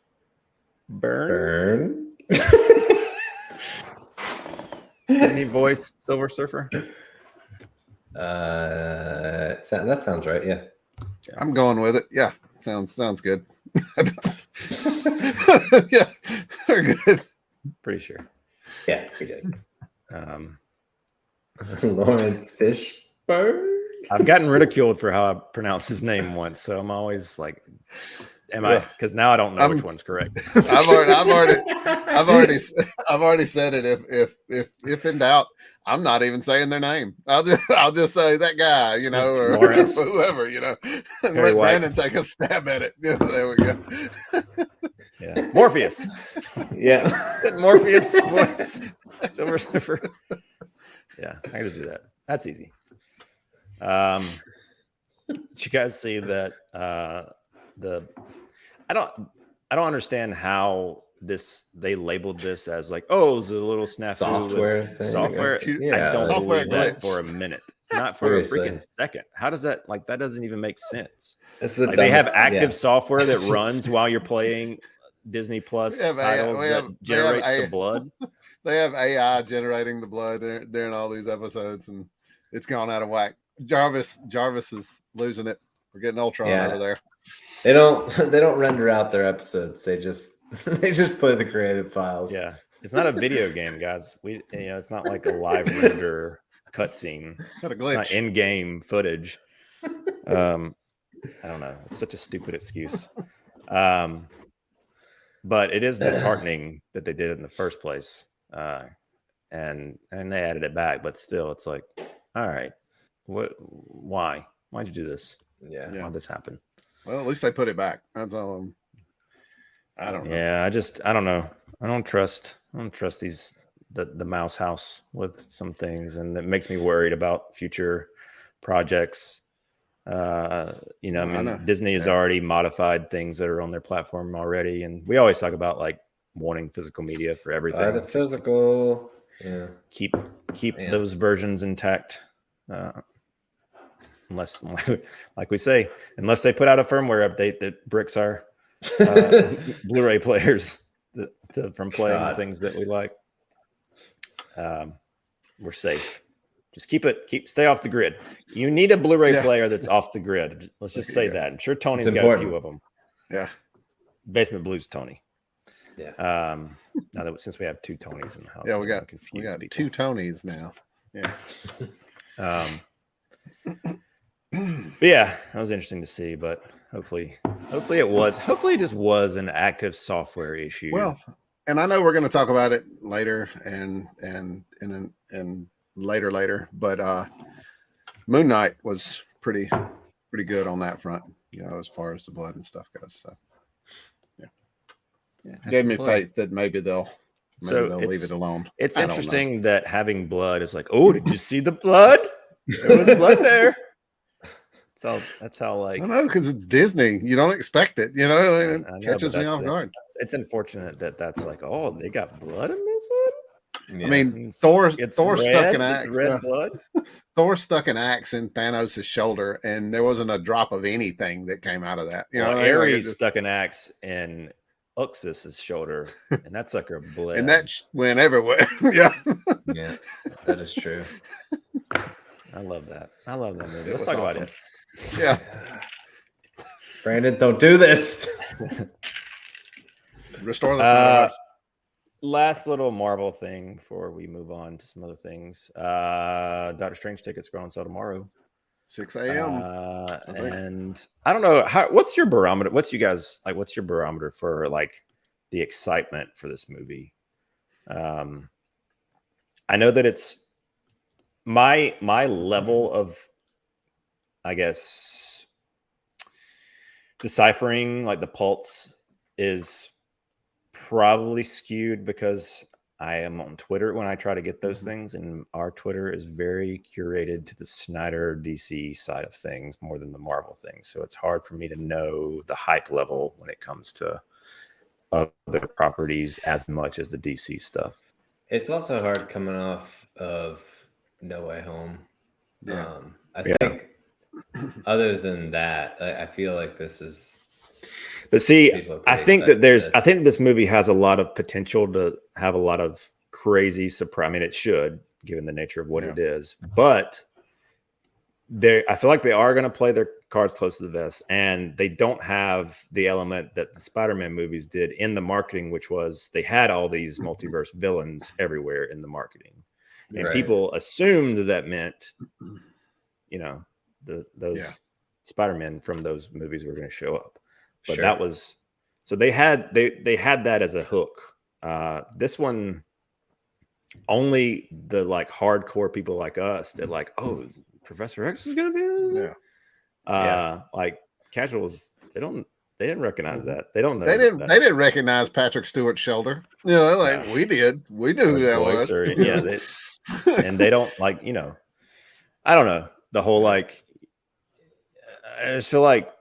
Didn't he voice Silver Surfer? That sounds right. Yeah. I'm going with it. Yeah, sounds good. Yeah, we're good. Pretty sure. Yeah, we did. Lawrence Fishburne. I've gotten ridiculed for how I pronounce his name once, so I'm always like, I? Because now I don't know which one's correct. I've already said it. If in doubt, I'm not even saying their name. I'll just say that guy, you know, or whoever, you know, and let Brandon take a stab at it. You know, there we go. Yeah, Morpheus. Yeah, Morpheus voice Silver Surfer. Yeah, I can just do that. That's easy. Did you guys see that? I don't understand how they labeled this as like, oh, it was a little snafu software. Yeah, I don't software believe that for a minute, not for a freaking second. How does that that doesn't even make sense? They have active software that runs while you're playing Disney Plus titles that generates the blood. They have AI generating the blood during all these episodes, and it's gone out of whack. Jarvis is losing it. We're getting Ultron over there. They don't render out their episodes. They just play the creative files. Yeah, it's not a video game, guys. It's not like a live render cutscene. Got a glitch. It's not in-game footage. I don't know. It's such a stupid excuse. But it is disheartening that they did it in the first place. And they added it back, but still, it's like, all right, why'd you do this? Yeah. Why'd this happen? Well, at least they put it back. That's all. I don't know. Yeah, I don't know. I don't trust the Mouse House with some things, and it makes me worried about future projects. Disney has already modified things that are on their platform already, and we always talk about like wanting physical media for everything. The physical, keep those versions intact. Unless, like we say, unless they put out a firmware update that bricks our Blu-ray players, from playing the things that we like. We're safe. Just stay off the grid. You need a Blu-ray player that's off the grid. Let's just say that. I'm sure Tony's got a few of them. Yeah. Basement Blues Tony. Yeah. Now that since we have 2 Tonys in the house, yeah, we got people. 2 Tonys now. Yeah. But yeah, that was interesting to see. But hopefully it just was an active software issue. Well, and I know we're going to talk about it later and later, but Moon Knight was pretty good on that front, as far as the blood and stuff goes. So yeah, gave me faith that maybe they'll leave it alone. It's interesting that having blood is like, oh, did you see the blood? There was blood there. That's how like, I don't know, because it's Disney. You don't expect it. It catches me off guard. It's unfortunate that's like, oh, they got blood in this one. Yeah. I mean, Thor stuck an axe. Red blood. Thor stuck an axe in Thanos' shoulder, and there wasn't a drop of anything that came out of that. Ares stuck an axe in Uxas's shoulder, and that sucker bled. And that went everywhere. Yeah. Yeah, that is true. I love that. I love that movie. Let's talk about it. Yeah. Brandon, don't do this. Restore the last little Marvel thing before we move on to some other things. Doctor Strange tickets go on sale tomorrow. 6 a.m. And I don't know what's your barometer? What's your barometer for like the excitement for this movie? I know that it's my level of, I guess, deciphering like the pulse is probably skewed because I am on Twitter when I try to get those things, and our Twitter is very curated to the Snyder DC side of things more than the Marvel thing. So it's hard for me to know the hype level when it comes to other properties as much as the DC stuff. It's also hard coming off of No Way Home. Yeah. I think other than that, I feel like this is. But see, I think this movie has a lot of potential to have a lot of crazy surprise. I mean, it should, given the nature of what it is. But I feel like they are going to play their cards close to the vest, and they don't have the element that the Spider-Man movies did in the marketing, which was they had all these multiverse villains everywhere in the marketing, and people assumed that meant, those Spider-Man from those movies were going to show up. But that was so they had that as a hook. This one, only the like hardcore people like us that like, oh, Professor X is gonna be like casuals. They didn't recognize that. They don't know. They didn't recognize Patrick Stewart's shoulder. We did. We knew who that was. And they don't like. I don't know the whole like. I just feel like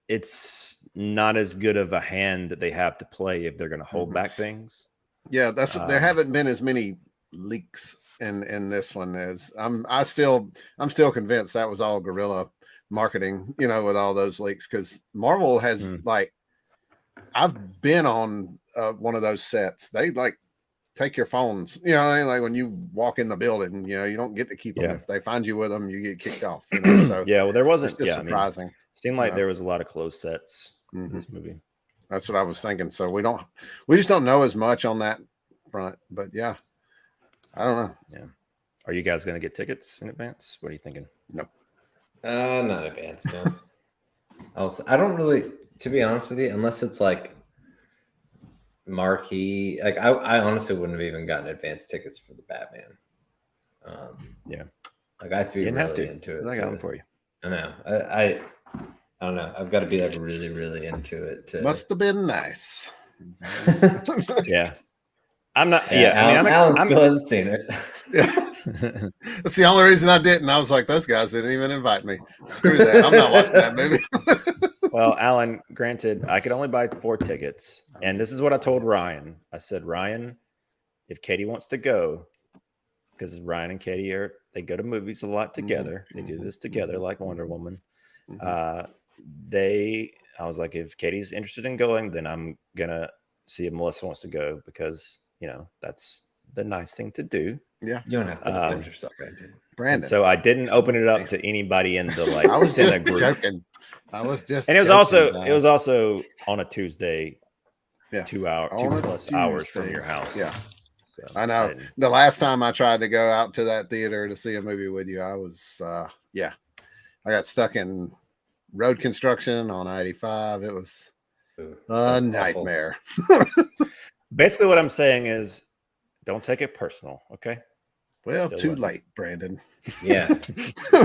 it's not as good of a hand that they have to play if they're going to hold back things. Yeah, there haven't been as many leaks in this one as I'm still convinced that was all guerrilla marketing, with all those leaks, because Marvel has like, I've been on one of those sets. They like take your phones, like when you walk in the building, you don't get to keep them. If they find you with them, you get kicked off. So well, there wasn't. Surprising. Seemed like there was a lot of closed sets in this movie. That's what I was thinking. So we just don't know as much on that front. But yeah, I don't know. Yeah, are you guys going to get tickets in advance? What are you thinking? No, not advance. No. I don't really, to be honest with you, unless it's like marquee. Like I honestly wouldn't have even gotten advance tickets for the Batman. Like I have to be really into it. I got them for you. I know. I don't know. I've got to be like really, really into it. Must have been nice. Yeah. I'm not. Alan still hasn't seen it. Yeah. That's the only reason I didn't. I was like, those guys didn't even invite me. Screw that. I'm not watching that movie. Well, Alan, granted, I could only buy 4 tickets. And this is what I told Ryan. I said, Ryan, if Katie wants to go, because Ryan and Katie they go to movies a lot together. They do this together like Wonder Woman. I was like, if Katie's interested in going, then I'm gonna see if Melissa wants to go because that's the nice thing to do. Yeah, you don't have to defend yourself, Brandon. And so I didn't open it up to anybody in the I was Cine just group. joking. I was just, and it was joking, also on a Tuesday. Yeah, 2 plus hours from your house. Yeah, so I know. The last time I tried to go out to that theater to see a movie with you, I was I got stuck in road construction on I-85. It was a nightmare. Basically, what I'm saying is, don't take it personal, okay? Well, too late, Brandon. Yeah,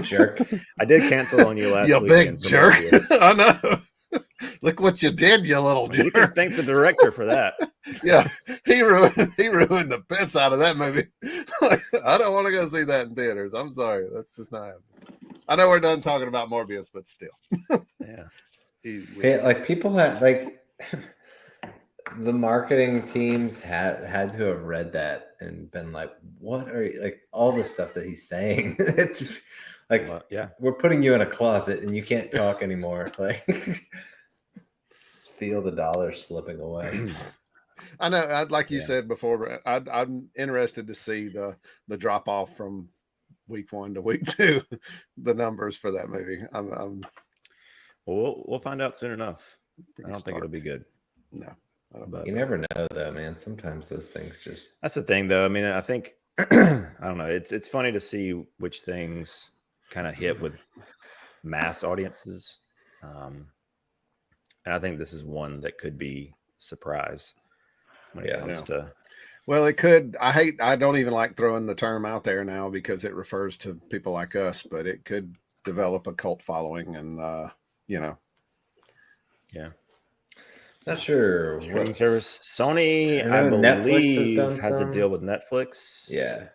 jerk. I did cancel on you last week. You big jerk. I know. Look what you did, you little jerk. You can thank the director for that. Yeah, he ruined the piss out of that movie. I don't want to go see that in theaters. I'm sorry. That's just not happening. I know we're done talking about Morbius, but still. Yeah. Like people had the marketing teams had to have read that and been like, what are you, like all the stuff that he's saying? It's like, we're putting you in a closet and you can't talk anymore. Like, feel the dollars slipping away. I know. Like you said before, I'm interested to see the drop off from week 1 to week 2, the numbers for that movie. We'll find out soon enough. I don't think it'll be good. No. You never know, though, man. Sometimes those things just. That's the thing, though. I mean, I think I don't know. It's funny to see which things kind of hit with mass audiences, and I think this is one that could be surprise when it comes to. Well, it could. I don't even like throwing the term out there now because it refers to people like us, but it could develop a cult following, and Yeah. Not sure streaming service. Sony, I believe, has a deal with Netflix. Yeah.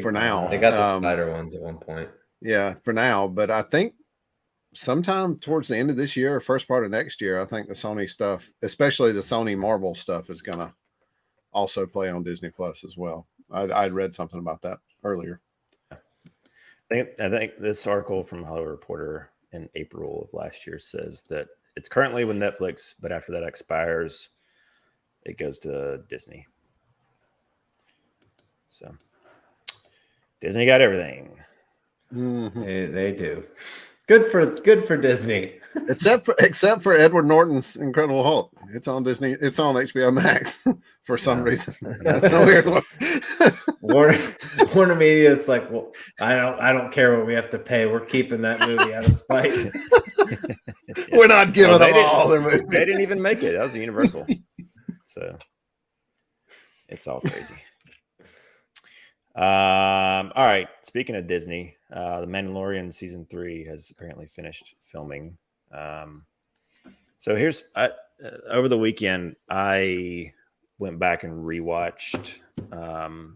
For now. They got the Spider ones at one point. Yeah, for now. But I think sometime towards the end of this year or first part of next year, I think the Sony stuff, especially the Sony Marvel stuff, is going to also play on Disney Plus as well. I'd read something about that earlier. I think this article from Hollywood Reporter in April of last year says that it's currently with Netflix, but after that expires, it goes to Disney. So Disney got everything. Mm-hmm. They do. Good for Disney. except for Edward Norton's Incredible Hulk. It's on Disney. It's on HBO Max for some reason. That's a weird one. Warner Media is like, well, I don't care what we have to pay. We're keeping that movie out of spite. We're not giving them all their movies. They didn't even make it. That was Universal. So it's all crazy. All right. Speaking of Disney, the Mandalorian season 3 has apparently finished filming. So here's over the weekend, I went back and rewatched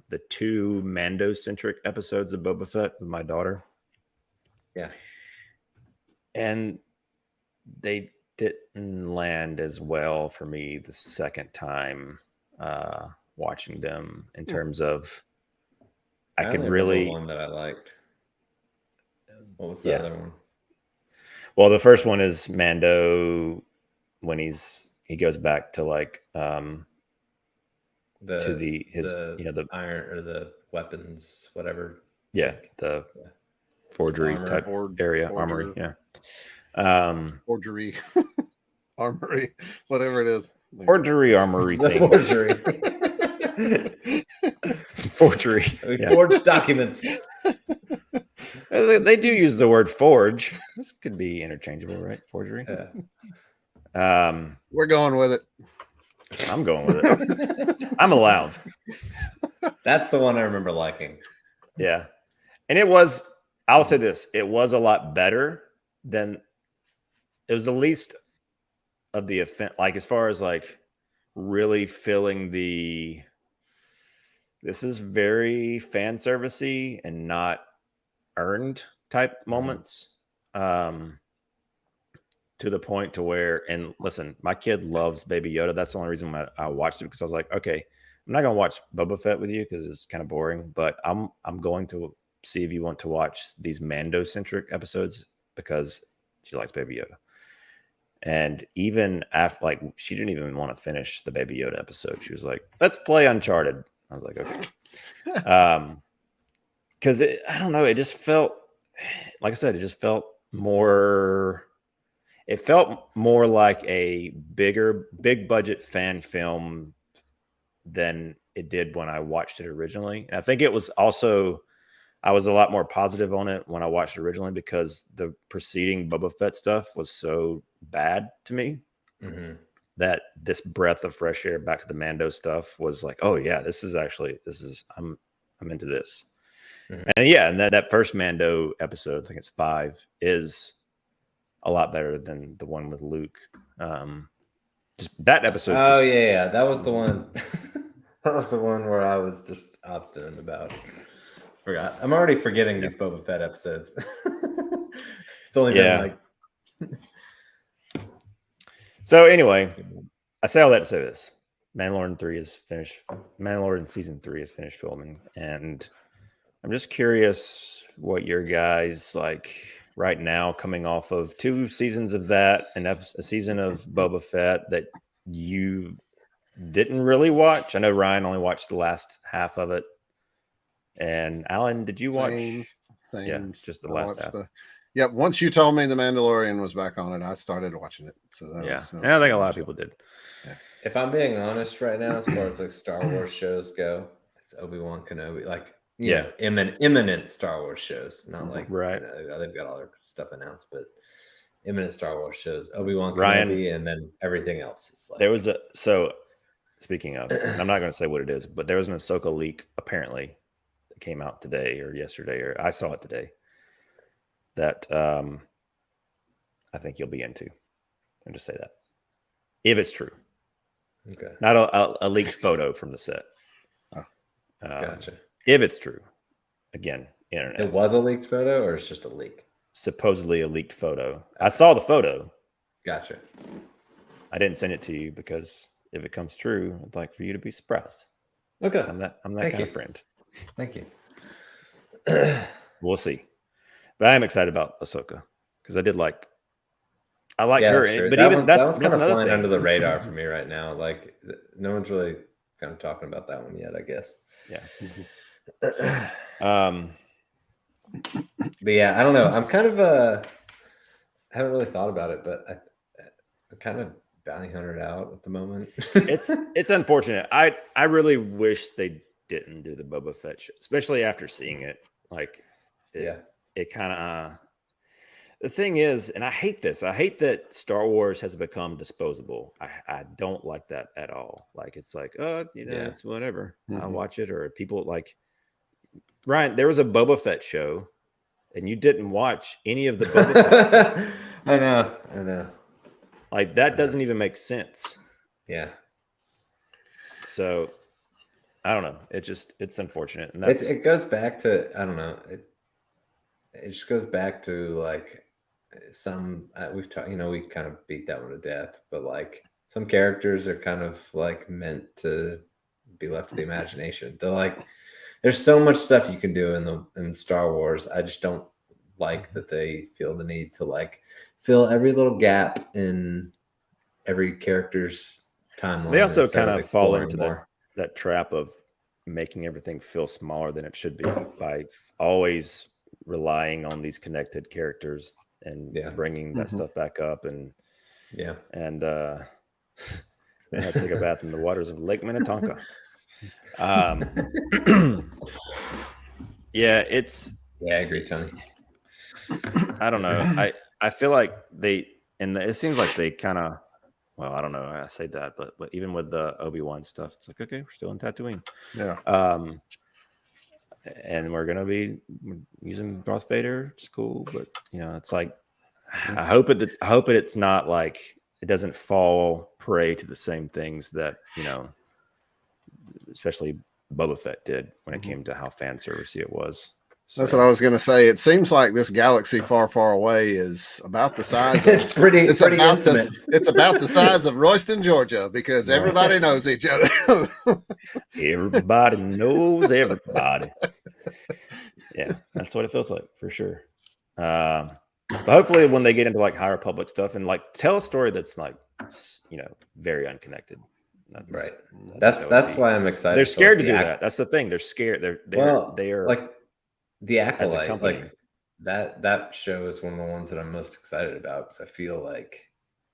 the 2 Mando-centric episodes of Boba Fett with my daughter. Yeah. And they didn't land as well for me the second time watching them in terms of I could really one that I liked. What was the other one? Well, the first one is Mando when he goes back to like the iron or the weapons, whatever. Yeah, the forgery type area, armory. Yeah. Forgery. Armory, whatever it is. Forgery armory thing. Forgery. Forgery. We forge documents. They do use the word forge. This could be interchangeable, right? Forgery. Yeah. We're going with it. I'm going with it. I'm allowed. That's the one I remember liking. Yeah. And it was, I'll say this, it was a lot better than, it was the least of the offense, like as far as like really feeling this is very fan servicey and not earned type moments. To the point to where, and listen, my kid loves Baby Yoda. That's the only reason why I watched it, because I was like, okay, I'm not gonna watch Boba Fett with you because it's kind of boring, but I'm going to see if you want to watch these Mando centric episodes because she likes Baby Yoda. And even after, like, she didn't even want to finish the Baby Yoda episode. She was like, "Let's play Uncharted." I was like, "Okay," because I don't know. It just felt, like I said, it just felt more. It felt more like a big budget fan film than it did when I watched it originally. And I think it was also, I was a lot more positive on it when I watched it originally because the preceding Boba Fett stuff was so bad to me that this breath of fresh air back to the Mando stuff was like, oh yeah, I'm into this. And yeah, and that first Mando episode, I think it's 5, is a lot better than the one with Luke. Just that episode. Oh yeah, that was the one. That was the one where I was just obstinate about. Forgot. I'm already forgetting these Boba Fett episodes. It's only been like. So anyway, I say all that to say this: Mandalorian 3 is finished. Mandalorian season 3 is finished filming, and I'm just curious what your guys like right now, coming off of 2 seasons of that and a season of Boba Fett that you didn't really watch. I know Ryan only watched the last half of it. And Alan, did you watch? Same. Yeah, just the last half. Once you told me the Mandalorian was back on it, I started watching it. So that was, I think a lot of people did. Yeah. If I'm being honest right now, as far as like Star Wars shows go, it's Obi-Wan Kenobi. Like, you know, imminent Star Wars shows, not like they've got all their stuff announced, but imminent Star Wars shows. Obi-Wan Kenobi, and then everything else is like. There was speaking of, and I'm not going to say what it is, but there was an Ahsoka leak apparently that came out today or yesterday, or I saw it today, that I think you'll be into. I'll just say that, if it's true. Okay. Not a leaked photo from the set. Gotcha. If it's true, again, internet. It was a leaked photo, or it's just a leak? Supposedly a leaked photo. I saw the photo. Gotcha. I didn't send it to you because if it comes true, I'd like for you to be surprised. Okay. I'm that kind of friend. Thank you. We'll see. But I am excited about Ahsoka because I liked her. But even that's kind of another flying thing. under the radar for me right now. Like, no one's really kind of talking about that one yet, I guess. Yeah. But yeah, I don't know. I'm kind of I haven't really thought about it, but I'm kind of bounty huntered out at the moment. It's unfortunate. I really wish they didn't do the Boba Fett show, especially after seeing it. Like, it kind of. The thing is, and I hate this. I hate that Star Wars has become disposable. I don't like that at all. Like, it's like, it's whatever. I'll watch it. Or people like Ryan. There was a Boba Fett show, and you didn't watch any of the Boba Fett stuff. I know. Like, that doesn't even make sense. Yeah. So I don't know. It's unfortunate. And it goes back to, I don't know. It just goes back to like some we've talked, we kind of beat that one to death, but like some characters are kind of like meant to be left to the imagination. They're like, there's so much stuff you can do in Star Wars. I just don't like that they feel the need to like fill every little gap in every character's timeline. They also kind of fall into that trap of making everything feel smaller than it should be by always relying on these connected characters and bringing that stuff back up and man has to take a bath in the waters of Lake Minnetonka. I agree, Tony. I don't know. I feel like it seems like they kind of, well, I don't know. I say that, but even with the Obi-Wan stuff, it's like, okay, we're still in Tatooine. Yeah. And we're gonna be using Darth Vader. It's cool, but it's like I hope it's not like it doesn't fall prey to the same things that especially Boba Fett did when it came to how fan servicey it was. That's what I was going to say. It seems like this galaxy far, far away is about the size of it's about the size of Royston, Georgia, because everybody knows each other. Everybody knows everybody. Yeah, that's what it feels like for sure. But hopefully, when they get into like High Republic stuff and like tell a story that's like very unconnected. Right. That's why I'm excited. They're scared to do that. That's the thing. They're scared. They're like the as a Acolyte. company. Like that show is one of the ones that I'm most excited about because I feel like,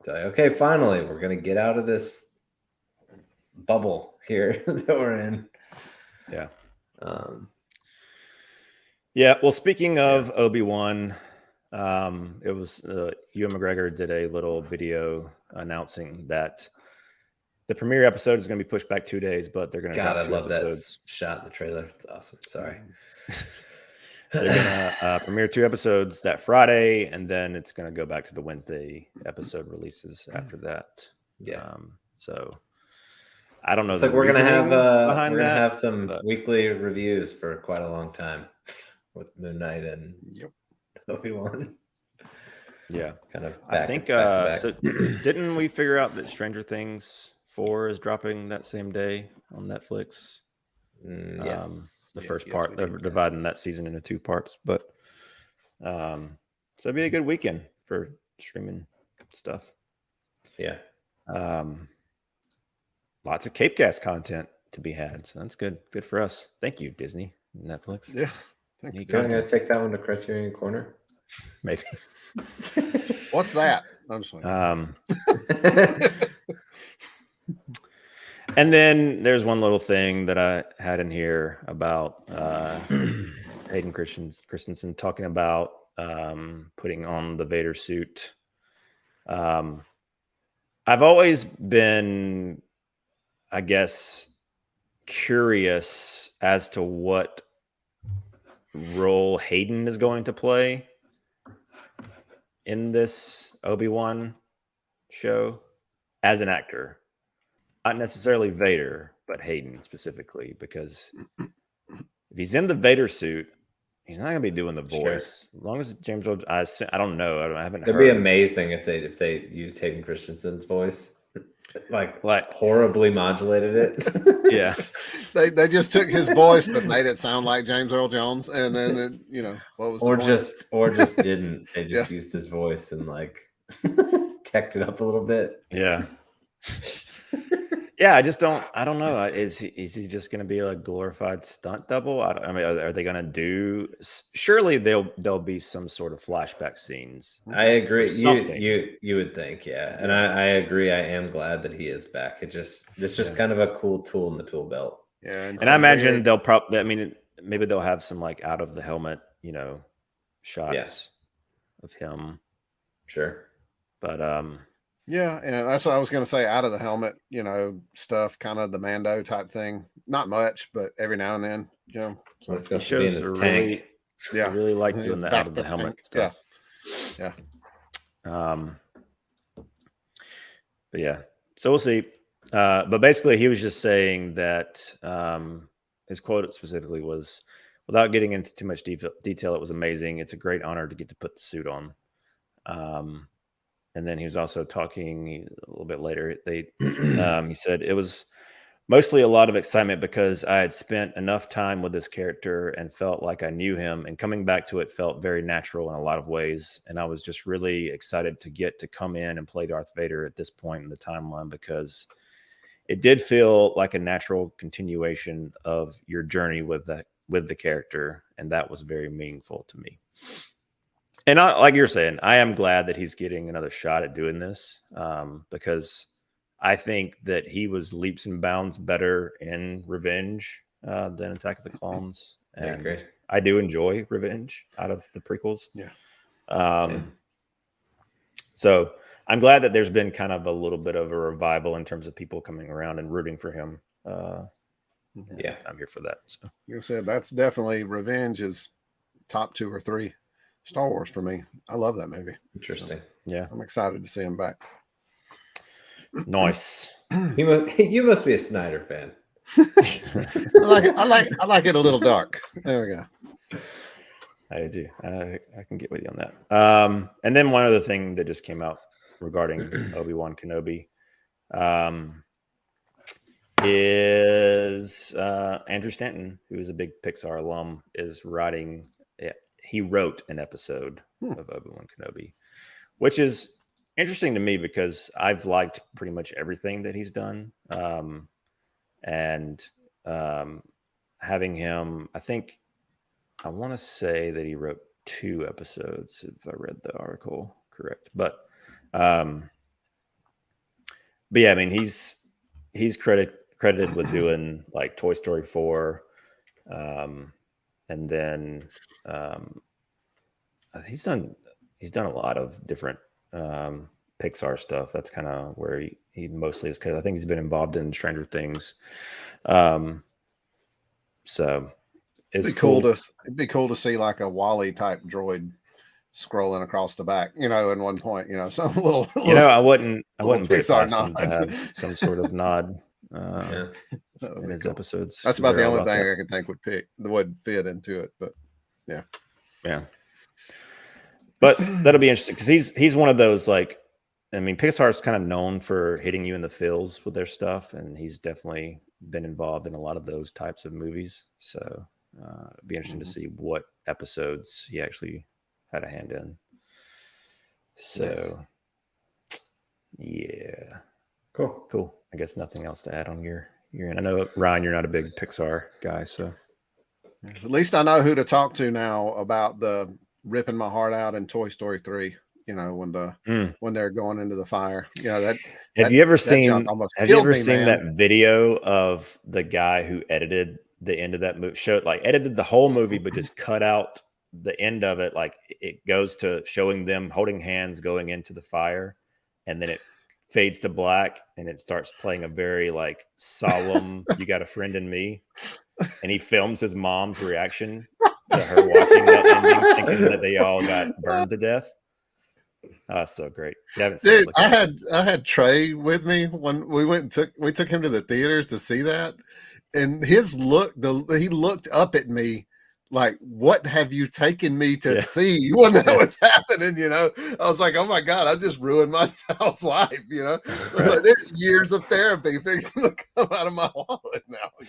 okay, finally we're gonna get out of this bubble here that we're in. Yeah. Yeah. Well, speaking of Obi-Wan, it was Ewan McGregor did a little video announcing that the premiere episode is going to be pushed back 2 days, but they're going to drop 2 episodes. That shot in the trailer. It's awesome. Sorry. They're going to premiere 2 episodes that Friday, and then it's going to go back to the Wednesday episode releases after that. Yeah. So I don't know. It's like we're going to have some weekly reviews for quite a long time with Moon Knight and Obi-Wan. Yeah. Kind of I think so. Didn't we figure out that Stranger Things 4 is dropping that same day on Netflix? Yes. The first part, they're dividing that season into 2 parts, but so it'd be a good weekend for streaming stuff. Yeah. Lots of CAPECAST content to be had, so that's good for us. Thank you, Disney, Netflix. Yeah. Thanks. You gonna take that one to Criterion Corner? Maybe. What's that? I'm sorry. And then there's one little thing that I had in here about Hayden Christensen talking about putting on the Vader suit. I've always been, I guess, curious as to what role Hayden is going to play in this Obi-Wan show as an actor. Not necessarily Vader, but Hayden specifically, because if he's in the Vader suit, he's not going to be doing the voice. As long as James Earl, I don't know. I haven't heard. It'd be amazing if they used Hayden Christensen's voice, like horribly modulated it. Yeah, they just took his voice but made it sound like James Earl Jones, and then what was or just didn't. They just used his voice and like teched it up a little bit. Yeah. Yeah, I don't know. Is he just going to be a glorified stunt double? I mean, are they going to do? Surely there'll be some sort of flashback scenes. I agree. You would think, yeah. And I agree. I am glad that he is back. It's just kind of a cool tool in the tool belt. Yeah, and I imagine they'll probably. I mean, maybe they'll have some like out of the helmet, shots of him. Sure, but yeah, and that's what I was going to say. Out of the helmet, stuff, kind of the Mando type thing. Not much, but every now and then, So it's going to be in his tank. I really like doing the out of the helmet stuff. Yeah. But yeah, so we'll see. But basically, he was just saying that his quote specifically was, without getting into too much detail, it was amazing. It's a great honor to get to put the suit on. And then he was also talking a little bit later. He said it was mostly a lot of excitement because I had spent enough time with this character and felt like I knew him. And coming back to it felt very natural in a lot of ways. And I was just really excited to get to come in and play Darth Vader at this point in the timeline because it did feel like a natural continuation of your journey with the character. And that was very meaningful to me. And like you're saying, I am glad that he's getting another shot at doing this because I think that he was leaps and bounds better in Revenge than Attack of the Clones. And I do enjoy Revenge out of the prequels. Yeah. So I'm glad that there's been kind of a little bit of a revival in terms of people coming around and rooting for him. Yeah, I'm here for that. So like I said, that's definitely Revenge is top 2 or 3 Star Wars for me. I love that movie. Interesting. So, yeah, I'm excited to see him back. Nice. You must be a Snyder fan. I like it a little dark. There we go. I do. I can get with you on that. And then one other thing that just came out regarding Obi-Wan Kenobi is Andrew Stanton, who is a big Pixar alum, is writing he wrote an episode of Obi-Wan Kenobi, which is interesting to me because I've liked pretty much everything that he's done. And having him, I want to say that he wrote 2 episodes, if I read the article correct. But yeah, I mean, he's credited with doing like Toy Story 4, and then he's done a lot of different Pixar stuff. That's kind of where he mostly is. Because I think he's been involved in Stranger Things. So it's cool. It'd be cool to see like a Wall-E type droid scrolling across the back, in one point, some little I wouldn't put it Pixar past him to have some sort of nod in his episodes. That's about the only thing I can think would fit into it, but yeah. But that'll be interesting because he's one of those, like, I mean, Pixar's kind of known for hitting you in the feels with their stuff, and he's definitely been involved in a lot of those types of movies. So it'd be interesting to see what episodes he actually had a hand in. So yeah, cool. I guess nothing else to add on your end. I know, Ryan, you're not a big Pixar guy, so at least I know who to talk to now about the ripping my heart out in Toy Story 3. When they're going into the fire. Have you ever seen that video of the guy who edited the end of that movie? Edited the whole movie, but just cut out the end of it. Like, it goes to showing them holding hands going into the fire, and then it fades to black, and it starts playing a very like solemn "You Got a Friend in Me," and he films his mom's reaction to her watching that ending, thinking that they all got burned to death. Oh, so great. Dude, I had Trey with me when we took him to the theaters to see that, and his look, he looked up at me like, what have you taken me to see when that was happening? I was like, oh my God, I just ruined my child's life. I was like, there's years of therapy fixing to come out of my wallet now. I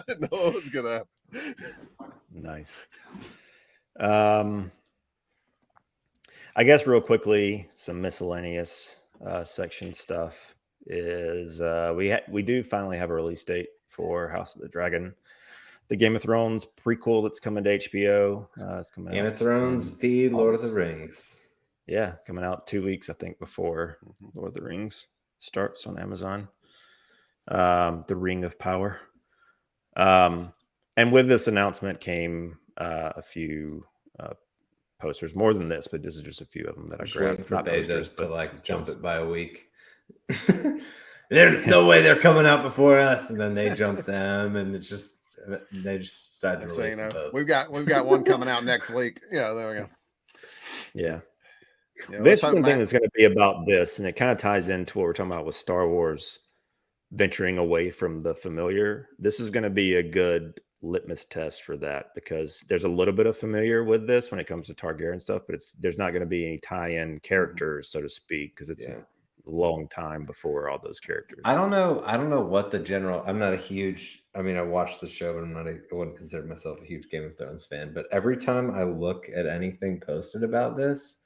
didn't know what was gonna happen. Nice. I guess real quickly, some miscellaneous section stuff is we do finally have a release date for House of the Dragon, the Game of Thrones prequel that's coming to HBO. It's coming Game of Thrones v. Lord of the Rings. Yeah, coming out 2 weeks, I think, before Lord of the Rings starts on Amazon. The Ring of Power. And with this announcement came a few posters, more than this, but this is just a few of them that I grabbed. For Bezos to like jump it by a week. There's no way they're coming out before us, and then they jump them, and they just decided to release them both. We've got one coming out next week. Yeah, there we go. Yeah. The interesting thing that's going to be about this, and it kind of ties into what we're talking about with Star Wars venturing away from the familiar. This is going to be a good litmus test for that, because there's a little bit of familiar with this when it comes to Targaryen stuff, but there's not going to be any tie-in characters, so to speak, because it's a long time before all those characters. I don't know what the general. I'm not a huge. I mean, I watched the show, but I wouldn't consider myself a huge Game of Thrones fan. But every time I look at anything posted about this,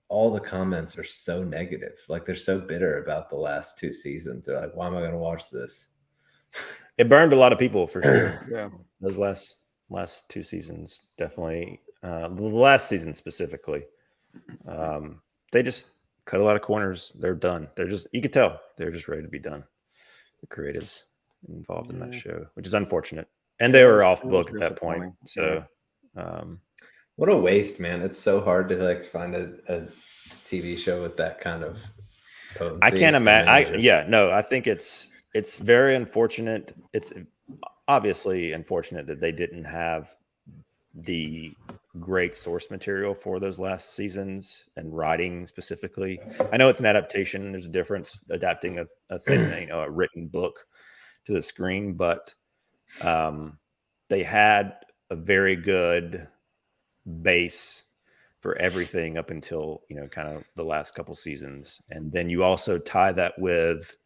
all the comments are so negative. Like, they're so bitter about the last 2 seasons. They're like, "Why am I going to watch this?" It burned a lot of people for sure. Yeah, those last 2 seasons definitely. The last season specifically, they just cut a lot of corners. They're done. You could tell they're just ready to be done. The creatives involved in that show, which is unfortunate, and they were off book at that point. So, what a waste, man! It's so hard to like find a TV show with that kind of potency. I can't imagine. I think it's very unfortunate. It's obviously unfortunate that they didn't have the great source material for those last seasons and writing specifically. I know it's an adaptation. There's a difference adapting a thing, a written book to the screen, but they had a very good base for everything up until, kind of the last couple seasons. And then you also tie that with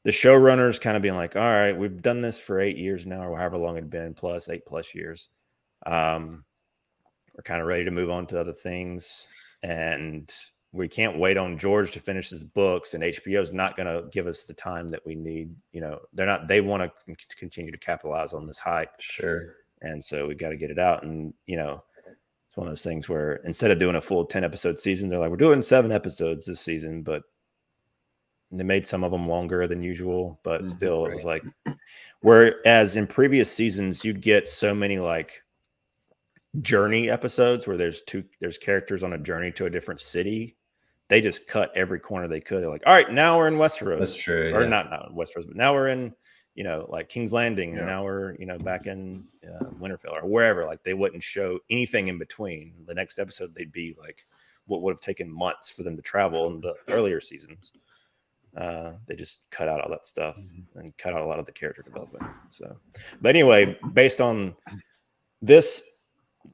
the showrunners kind of being like, all right, we've done this for 8 years now, or however long it'd been, plus 8+ years. We're kind of ready to move on to other things, and we can't wait on George to finish his books, and HBO is not going to give us the time that we need. They want to continue to capitalize on this hype. Sure. And so we got to get it out. And, it's one of those things where instead of doing a full 10 episode season, they're like, we're doing 7 episodes this season, but they made some of them longer than usual, but still it was like, whereas in previous seasons, you'd get so many like journey episodes where there's characters on a journey to a different city. They just cut every corner they could. They're like, all right, now we're in Westeros. That's true. Or not Westeros, but now we're in, like King's Landing, and now we're, back in Winterfell or wherever. Like they wouldn't show anything in between. The next episode, they'd be like what would have taken months for them to travel in the earlier seasons. They just cut out all that stuff and cut out a lot of the character development. So, but anyway, based on this,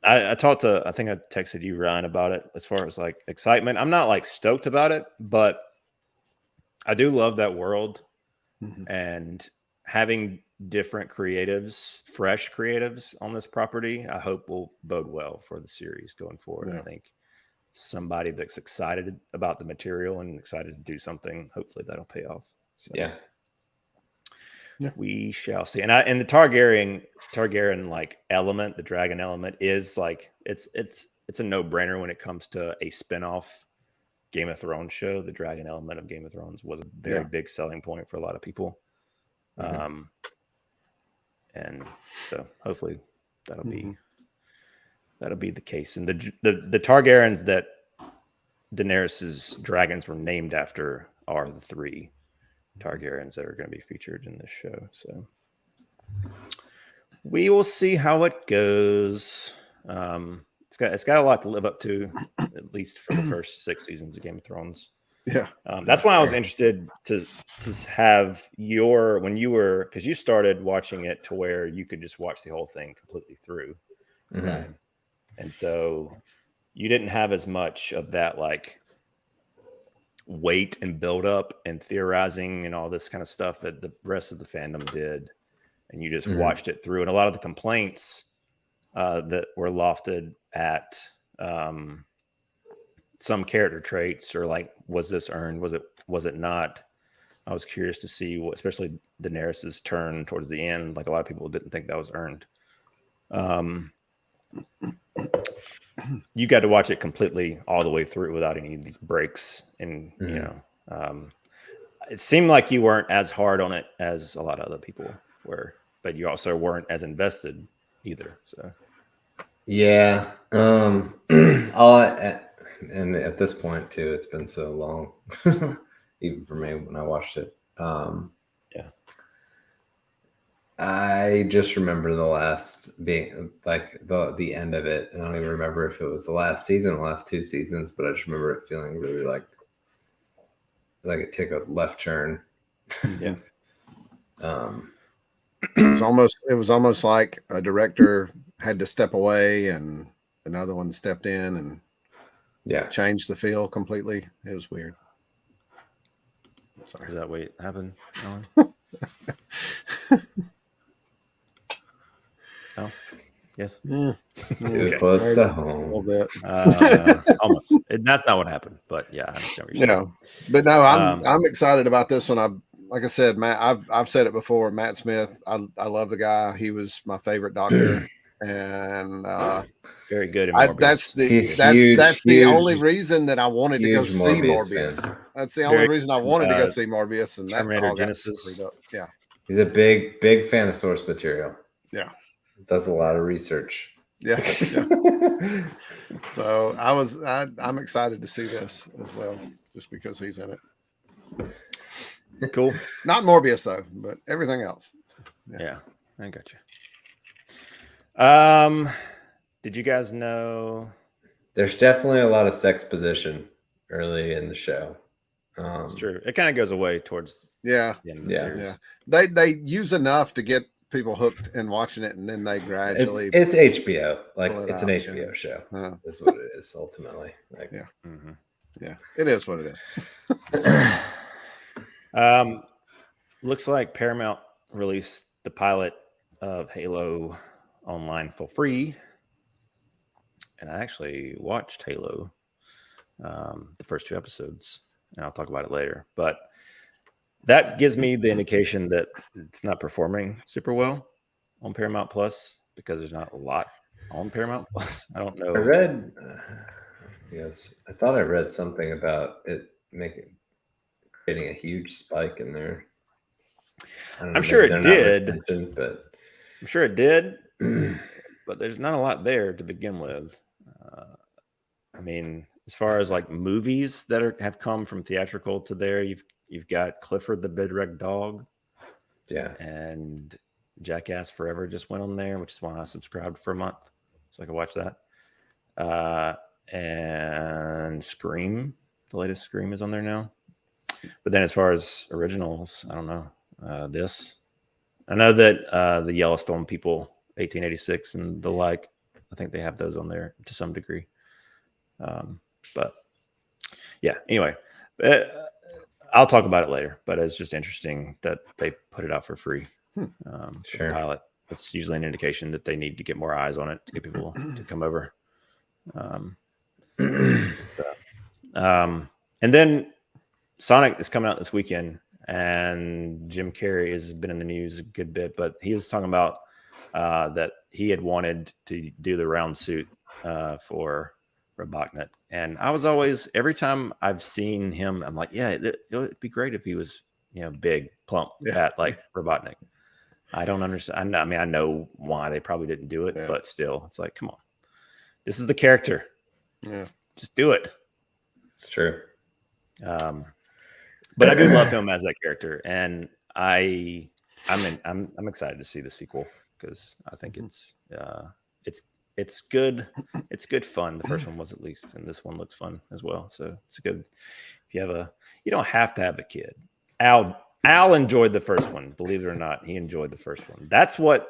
I think I texted you, Ryan, about it as far as like excitement. I'm not like stoked about it, but I do love that world and having different creatives, fresh creatives on this property. I hope will bode well for the series going forward. I think somebody that's excited about the material and excited to do something, hopefully that'll pay off. So, we shall see. And the Targaryen like element, the dragon element, is like it's a no-brainer when it comes to a spin-off Game of Thrones show. The dragon element of Game of Thrones was a very big selling point for a lot of people. And so hopefully that'll be the case. And the Targaryens that Daenerys's dragons were named after are the 3 Targaryens that are going to be featured in this show. So we will see how it goes. It's got a lot to live up to, at least for the first 6 seasons of Game of Thrones. Yeah. That's why I was interested to have when you were, because you started watching it to where you could just watch the whole thing completely through. Right? And so you didn't have as much of that like weight and build up and theorizing and all this kind of stuff that the rest of the fandom did. And you just watched it through. And a lot of the complaints that were lofted at some character traits, or like, was this earned? Was it not? I was curious to see what, especially Daenerys's turn towards the end. Like a lot of people didn't think that was earned. You got to watch it completely all the way through without any of these breaks. And, it seemed like you weren't as hard on it as a lot of other people were, but you also weren't as invested either. So, yeah. And at this point too, it's been so long, even for me when I watched it. I just remember the last being like the end of it. I don't even remember if it was the last season, the last 2 seasons, but I just remember it feeling really like it took a left turn. Yeah. It was almost like a director had to step away and another one stepped in and changed the feel completely. It was weird. Sorry. Is that what happened? Oh, yes. Yeah. Too close to home. A little bit. Almost. That's not what happened, but yeah, I understand what you're saying. But no, I'm excited about this one. Like I said, Matt, I've said it before. Matt Smith, I love the guy. He was my favorite Doctor, and very good. That's the only reason that I wanted to go see Morbius. Fan. That's the only reason I wanted to go see Morbius, and Terminator Genesis. Yeah, he's a big fan of source material. Yeah. Does a lot of research. Yeah. So I'm excited to see this as well, just because he's in it. Cool. Not Morbius though, but everything else. Yeah, I got you. Did you guys know? There's definitely a lot of sex position early in the show. It's true. It kind of goes away towards the end of the series. Yeah. They use enough to get people hooked and watching it, and then they gradually it's HBO, like it's an HBO show. That's what it is ultimately. Like, yeah, it is what it is. Looks like Paramount released the pilot of Halo Online for free and I actually watched Halo, the first 2 episodes, and I'll talk about it later. But that gives me the indication that it's not performing super well on Paramount Plus because there's not a lot on Paramount Plus. I don't know. I read, yes, I thought I read something about it creating a huge spike in there. I'm sure it did. But I'm sure it did, but there's not a lot there to begin with. I mean, as far as like movies that have come from theatrical to there, you've got Clifford the Big Red Dog, yeah, and Jackass Forever just went on there, which is why I subscribed for a month so I could watch that. And Scream, the latest Scream is on there now. But then as far as originals, I don't know. I know that the Yellowstone people, 1886 and the like, I think they have those on there to some degree. But yeah, anyway, I'll talk about it later, but it's just interesting that they put it out for free. Sure. Pilot. That's usually an indication that they need to get more eyes on it to get people to come over. And then Sonic is coming out this weekend, and Jim Carrey has been in the news a good bit, but he was talking about that he had wanted to do the round suit for Robotnik. And I was always, every time I've seen him, I'm like, yeah, it'd be great if he was, big, plump, fat, like Robotnik. I don't understand. I mean, I know why they probably didn't do it, but still, it's like, come on. This is the character. Yeah. Just do it. It's true. But I do love him as that character, and I'm excited to see the sequel because I think it's good. It's good fun. The first one was, at least, and this one looks fun as well. So it's good. If you don't have to have a kid. Al enjoyed the first one. Believe it or not, he enjoyed the first one. That's what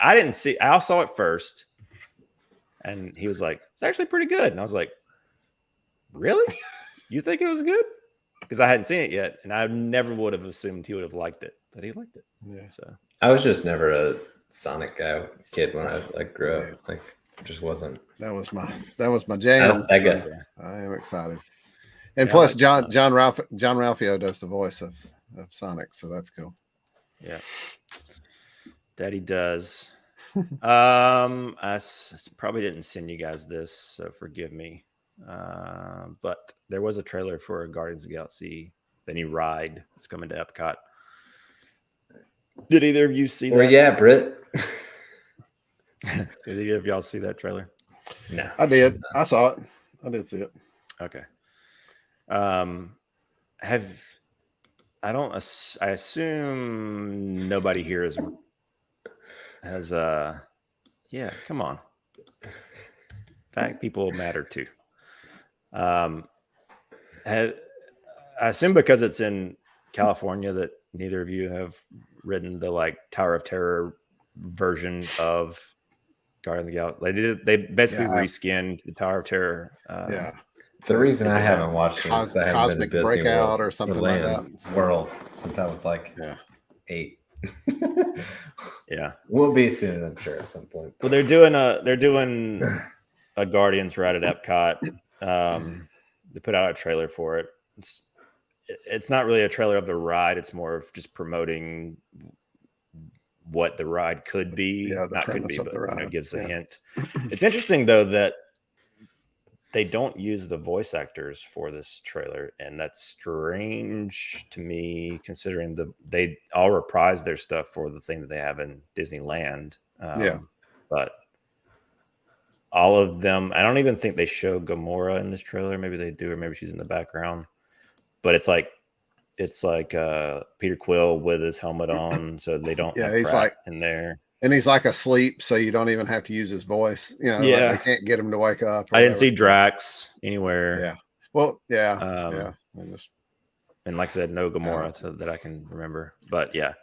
I didn't see. Al saw it first, and he was like, "It's actually pretty good." And I was like, "Really? You think it was good?" Because I hadn't seen it yet, and I never would have assumed he would have liked it, but he liked it. Yeah. So I was just never a Sonic kid when I grew up. Like, it just wasn't. That was my jam. Sega. So I am excited. And plus, John Ralphio does the voice of Sonic, so that's cool. Yeah, Daddy does. I probably didn't send you guys this, so forgive me. But there was a trailer for Guardians of the Galaxy, the new ride. It's coming to Epcot. Did either of you see that? Yeah, Britt. Did either of y'all see that trailer? No, I did. I saw it. I did see it. Okay. I assume nobody here has yeah, come on. Fact people matter too. I assume because it's in California that neither of you have ridden the Tower of Terror version of Guardian of the Galaxy. They basically reskinned the Tower of Terror. The reason I haven't watched it is I haven't Cosmic been to Disney Breakout World, or something like that. World since I was 8. Yeah, we'll be soon, I'm sure, at some point. Well, they're doing a Guardians ride at Epcot. They put out a trailer for it. It's not really a trailer of the ride. It's more of just promoting what the ride could be. Yeah, not could be, but it gives a hint. It's interesting though that they don't use the voice actors for this trailer, and that's strange to me considering they all reprise their stuff for the thing that they have in Disneyland. But all of them, I don't even think they show Gamora in this trailer. Maybe they do, or maybe she's in the background. But it's like Peter Quill with his helmet on, so they don't have he's Pratt in there. And he's asleep, so you don't even have to use his voice. They can't get him to wake up. I didn't see Drax anywhere. Yeah. Well, And like I said, no Gamora so that I can remember. But yeah.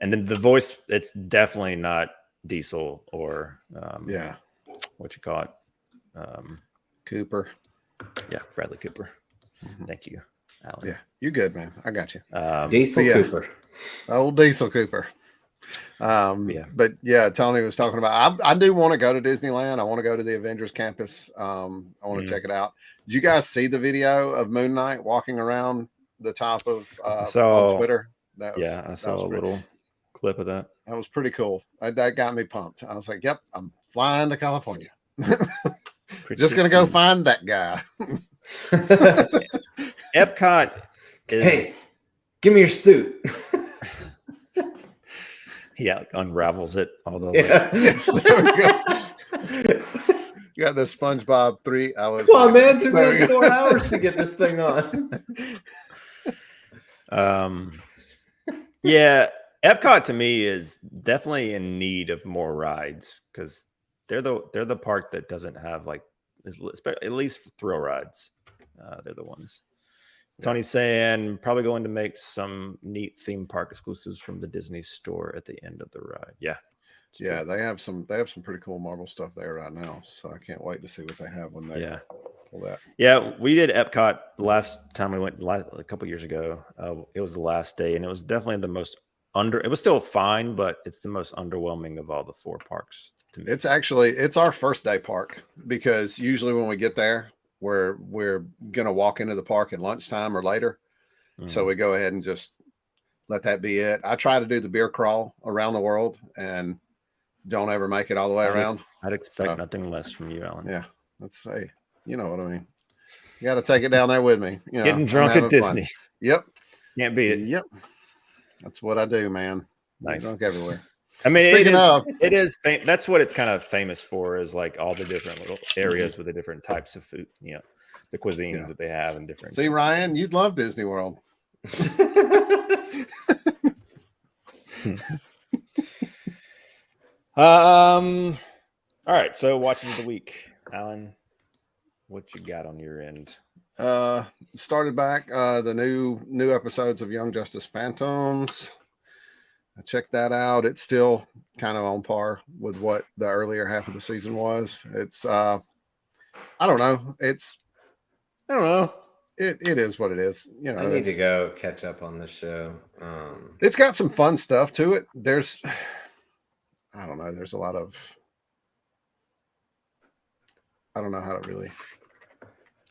And then the voice, it's definitely not Diesel or what you call it? Cooper. Yeah, Bradley Cooper. Mm-hmm. Thank you, Alan. Yeah, you good, man. I got you. Diesel Cooper. Old Diesel Cooper. But yeah, Tony was talking about, I do want to go to Disneyland. I want to go to the Avengers campus. I want to check it out. Did you guys see the video of Moon Knight walking around the top of on Twitter? I saw a little clip of that. That was pretty cool. That got me pumped. I was like, yep, I'm flying to California. Just going to go find that guy. Epcot is... Hey, give me your suit. Yeah, unravels it. Although, there we go. You got the SpongeBob 3 hours. Come on, man! It took me 4 hours to get this thing on. Yeah, Epcot to me is definitely in need of more rides because they're the park that doesn't have like at least thrill rides. They're the ones. Tony's saying probably going to make some neat theme park exclusives from the Disney store at the end of the ride. Yeah. Yeah, they have some pretty cool Marvel stuff there right now. So I can't wait to see what they have when they pull that. Yeah, we did Epcot the last time we went a couple years ago. It was the last day, and it was definitely the most it was still fine, but it's the most underwhelming of all the 4 parks to me. It's our first day park because usually when we get there, we're gonna walk into the park at lunchtime or later. So we go ahead and just let that be it. I try to do the beer crawl around the world and don't ever make it all the way around. I'd expect nothing less from you, Alan. Yeah, let's say, you know what I mean. You got to take it down there with me. You know, getting drunk at Disney. Fun. Yep, can't beat it. Yep, that's what I do, man. Nice, drunk everywhere. I mean, it is. That's what it's kind of famous for, is like all the different little areas with the different types of food. You know, the cuisines that they have and different. See, Ryan, you'd love Disney World. All right. So watching the week, Alan, what you got on your end? Started back the new episodes of Young Justice Phantoms. I checked that out. It's still kind of on par with what the earlier half of the season was. It's I don't know. It is what it is. You know, I need to go catch up on the show. It's got some fun stuff to it. I don't know. There's a lot of, I don't know how to really,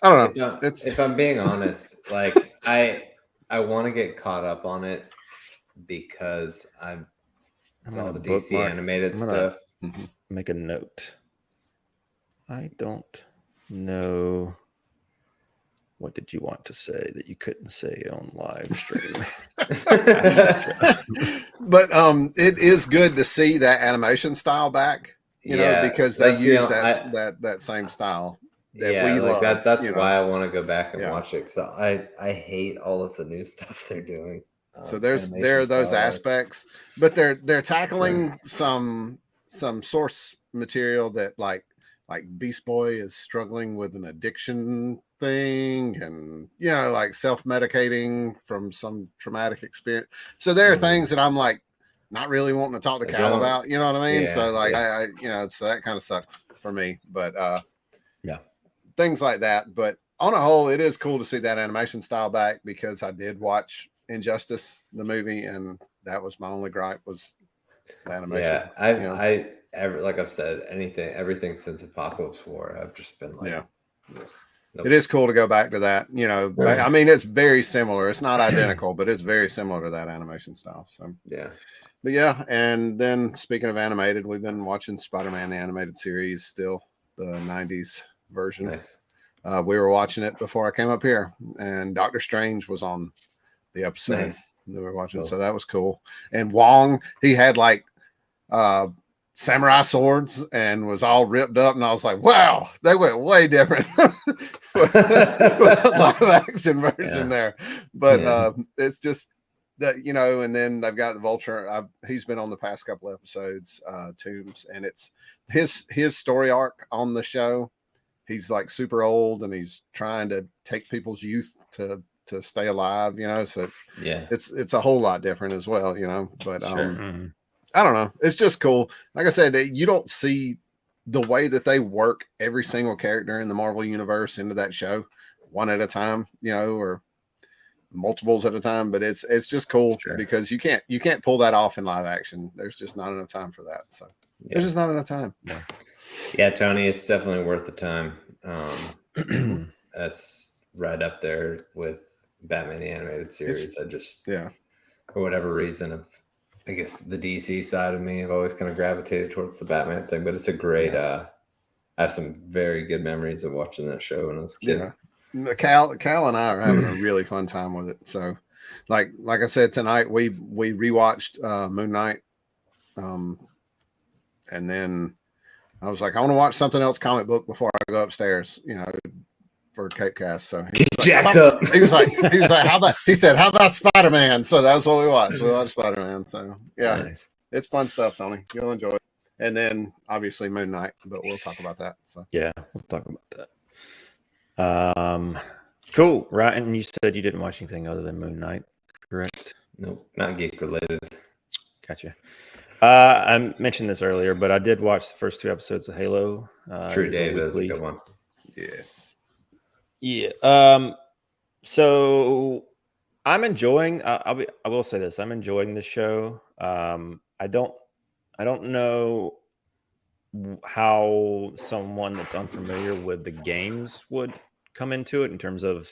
I don't know. If I'm being honest, like I want to get caught up on it because I'm all the DC animated stuff. Make a note. I don't know. What did you want to say that you couldn't say on live stream? But it is good to see that animation style back, you know, because they use that same style that we love. That's why I want to go back and watch it, because I hate all of the new stuff they're doing. So there are those aspects, but they're tackling some source material that like Beast Boy is struggling with an addiction thing, and you know, like self-medicating from some traumatic experience. So there are things that I'm like not really wanting to talk to Cal about, you know what I mean? So like I you know, so that kind of sucks for me, but things like that. But on a whole, it is cool to see that animation style back, because I did watch Injustice, the movie, and that was my only gripe, was the animation. Like I've said, everything since Apocalypse War, I've just been like, It is cool to go back to that. You know, I mean, it's very similar. It's not identical, but it's very similar to that animation style. So but yeah. And then speaking of animated, we've been watching Spider-Man the animated series, still the 90s version. Nice. We were watching it before I came up here, and Doctor Strange was on the episode that we were watching. Cool. So that was cool. And Wong, he had like samurai swords and was all ripped up, and I was like, wow, they went way different with the live action version there. But it's just that, you know, and then they've got the Vulture. He's been on the past couple episodes, Tombs, and it's his story arc on the show. He's like super old, and he's trying to take people's youth to stay alive, you know. So it's a whole lot different as well, you know. But I don't know. It's just cool. Like I said, you don't see the way that they work every single character in the Marvel universe into that show one at a time, you know, or multiples at a time, but it's just cool because you can't pull that off in live action. There's just not enough time for that. So there's just not enough time. Yeah, Tony, it's definitely worth the time. That's right up there with Batman the Animated Series. For whatever reason, I guess the DC side of me, I've always kind of gravitated towards the Batman thing, but it's a great. I have some very good memories of watching that show when I was a kid. Yeah, Cal and I are having a really fun time with it. So, like I said tonight, we rewatched Moon Knight, and then I was like, I want to watch something else comic book before I go upstairs, for CAPECAST. So he was like, how about Spider-Man? So that's what we watched. We watched Spider-Man. So It's fun stuff, Tony. You'll enjoy it. And then obviously Moon Knight, but we'll talk about that. So yeah, we'll talk about that. Cool. Right. And you said you didn't watch anything other than Moon Knight, correct? Nope, not geek related. Gotcha. I mentioned this earlier, but I did watch the first 2 episodes of Halo. True, Dave. That's a good one. Yes. Yeah. So I'm enjoying. I will say this. I'm enjoying the show. I don't know how someone that's unfamiliar with the games would come into it in terms of,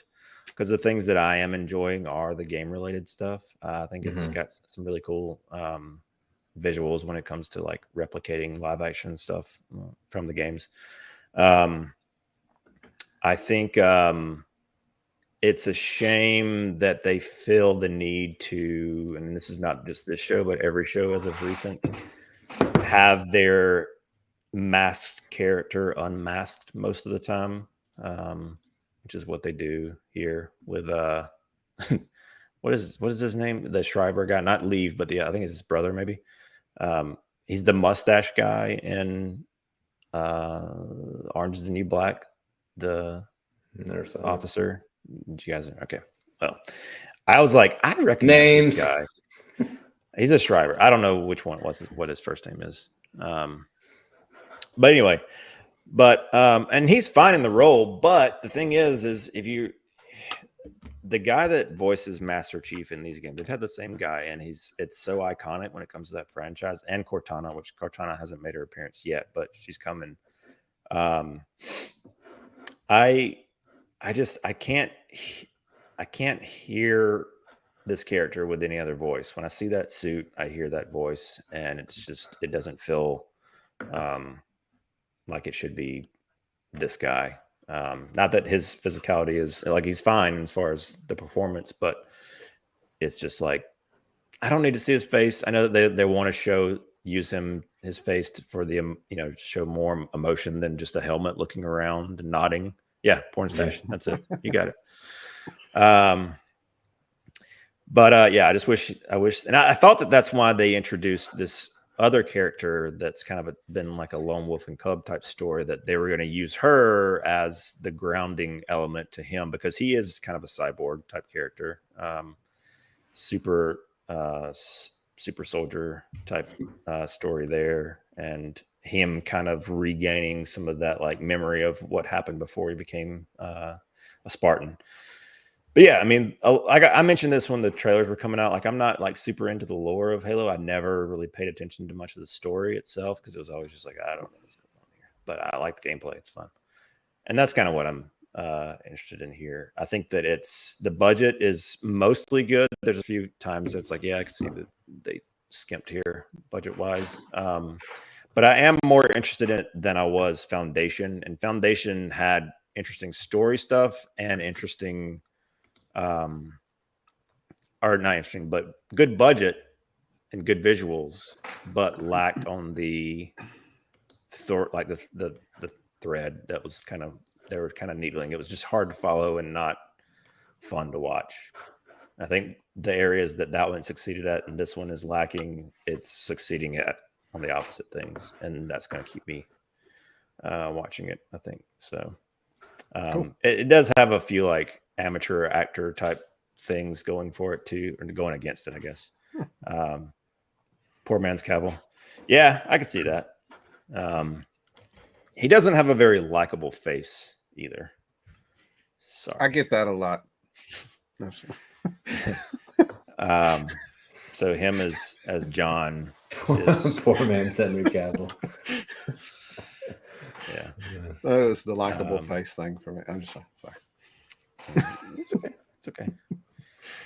because the things that I am enjoying are the game related stuff. I think it's got some really cool visuals when it comes to like replicating live action stuff from the games. I think it's a shame that they feel the need to, and this is not just this show, but every show as of recent, have their masked character unmasked most of the time, which is what they do here with what is his name? The Shriver guy, not Leave, but I think it's his brother maybe. He's the mustache guy in Orange is the New Black, the officer. You guys are okay. Well, I was like, I recognize this guy. He's a Shriver. I don't know which one was what his first name is. But anyway, and he's fine in the role. But the thing is the guy that voices Master Chief in these games, they've had the same guy, and it's so iconic when it comes to that franchise. And Cortana, which Cortana hasn't made her appearance yet, but she's coming. I can't hear this character with any other voice. When I see that suit, I hear that voice, and it doesn't feel like it should be this guy. Not that his physicality is like, he's fine as far as the performance, but it's just like, I don't need to see his face. I know that they want to use his face for the show more emotion than just a helmet looking around and nodding. Yeah, porn stash. That's it. You got it. But I wish, and I thought that's why they introduced this other character that's kind of been like a lone wolf and cub type story, that they were going to use her as the grounding element to him, because he is kind of a cyborg type character, super soldier type story there, and him kind of regaining some of that like memory of what happened before he became a Spartan. But yeah, I mean, I mentioned this when the trailers were coming out. Like, I'm not like super into the lore of Halo. I never really paid attention to much of the story itself, because it was always just like, I don't know what's going on here. But I like the gameplay; it's fun, and that's kind of what I'm interested in here. I think that the budget is mostly good. There's a few times it's like, yeah, I can see that they skimped here budget wise. But I am more interested in it than I was Foundation, and Foundation had interesting story stuff and interesting. Or not interesting, but good budget and good visuals, but lacked on the the thread that was they were kind of needling. It was just hard to follow and not fun to watch. I think the areas that one succeeded at and this one is lacking, it's succeeding at on the opposite things, and that's going to keep me watching it, I think. So cool. It does have a few like amateur actor type things going for it too, or going against it, I guess. Poor man's Cavill. Yeah, I could see that. He doesn't have a very likable face either. Sorry. I get that a lot. So him as John is poor man's Henry Cavill. Yeah, that was the likable face thing for me. I'm just sorry. It's okay.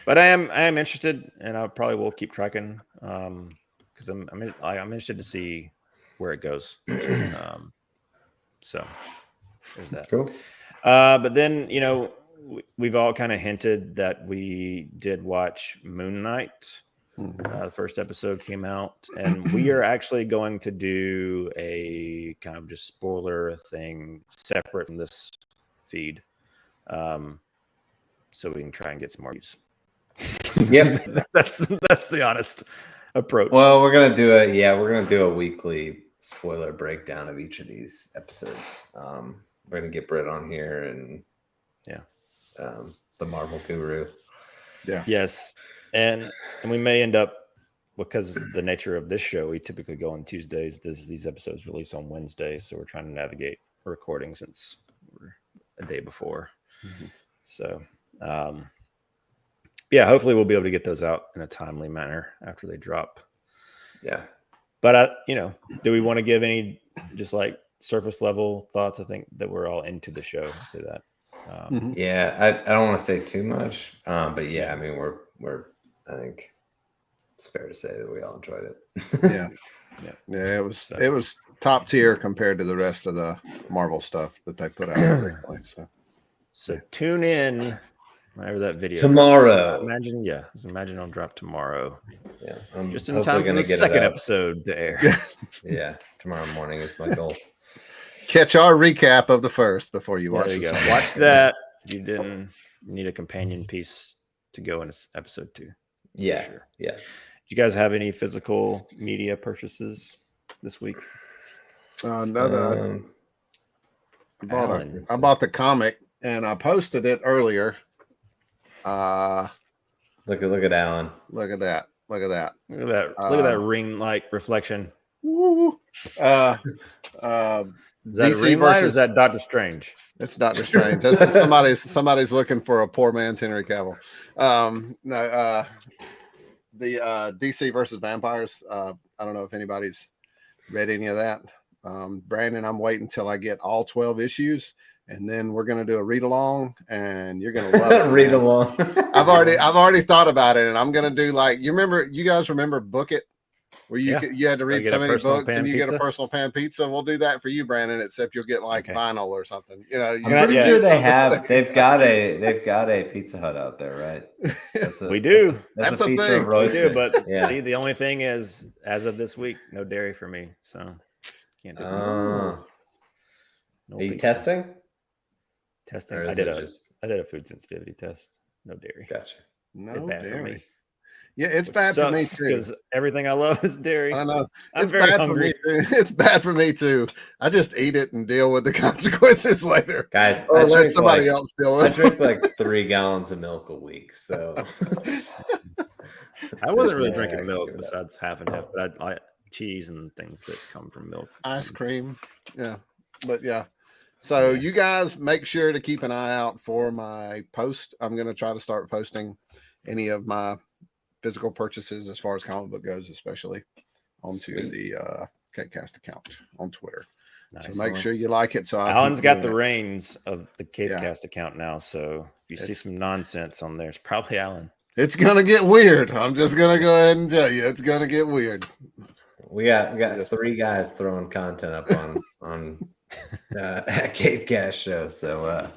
But I am interested, and I probably will keep tracking because I'm interested to see where it goes. So there's that. Cool. But then we've all kind of hinted that we did watch Moon Knight. The first episode came out, and we are actually going to do a kind of just spoiler thing separate from this feed, so we can try and get some more views. Yep, that's the honest approach. Well, we're gonna do a weekly spoiler breakdown of each of these episodes. We're gonna get Britt on here and the Marvel Guru. Yeah. Yes. And we may end up, because of the nature of this show, we typically go on Tuesdays. These episodes release on Wednesday, so we're trying to navigate recording since we're a day before. So, hopefully we'll be able to get those out in a timely manner after they drop. Yeah. But do we want to give any just like surface level thoughts? I think that we're all into the show. I'll say that. I don't want to say too much, but I mean I think it's fair to say that we all enjoyed it. It was top tier compared to the rest of the Marvel stuff that they put out. So tune in whenever that video tomorrow. Imagine it'll drop tomorrow. Yeah, I'm just in time for the second episode to air. Tomorrow morning is my goal. Catch our recap of the first before you watch it. Watch that. You didn't need a companion piece to go in episode 2. Yeah, sure. Yeah. Did you guys have any physical media purchases this week? I bought the comic and I posted it earlier. Look at Alan. Look at that. Look at that ring light reflection. Woo. Is that DC ring light or is that Doctor Strange? It's Doctor Strange. That's somebody's looking for a poor man's Henry Cavill. The DC versus vampires. I don't know if anybody's read any of that. Brandon, I'm waiting until I get all 12 issues, and then we're gonna do a read along, and you're gonna love it. Read along. I've already thought about it, and I'm gonna do like you guys remember Book It, where you had to read so many books and you get a personal pan pizza. We'll do that for you, Brandon, except you'll get like vinyl or something. I'm pretty sure they've got a Pizza Hut out there, right? We do. That's a thing. We do, but see, the only thing is, as of this week, no dairy for me, so can't do pizza. No Are you testing? I did a food sensitivity test. No dairy. Gotcha. No dairy. For me. Yeah, it's bad for me too. Because everything I love is dairy. I know. I'm very hungry. It's bad for me too. I just eat it and deal with the consequences later. Guys, or let somebody else deal with it. I drink like 3 gallons of milk a week. So I wasn't really drinking milk besides half and half, but I like cheese and things that come from milk. Ice cream. Yeah. But so you guys make sure to keep an eye out for my post. I'm going to try to start posting any of my physical purchases as far as comic book goes, especially onto the CAPECAST account on Twitter. Nice. So make sure you like it. So Alan's got the reins of the CAPECAST account now. So if you see some nonsense on there, it's probably Alan. It's gonna get weird. I'm just gonna go ahead and tell you, it's gonna get weird. We got 3 guys throwing content up on CAPECAST show. So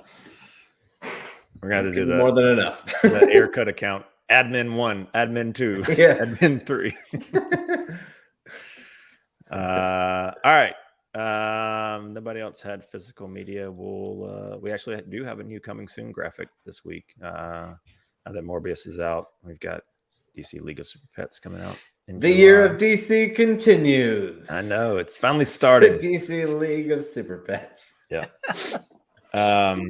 we're gonna have to do more than enough. That aircut account. Admin 1, admin 2, admin 3. All right. Nobody else had physical media. We actually do have a new coming soon graphic this week. Now that Morbius is out, we've got DC League of Super Pets coming out. The year of DC continues. I know, it's finally started. The DC League of Super Pets. Yeah. So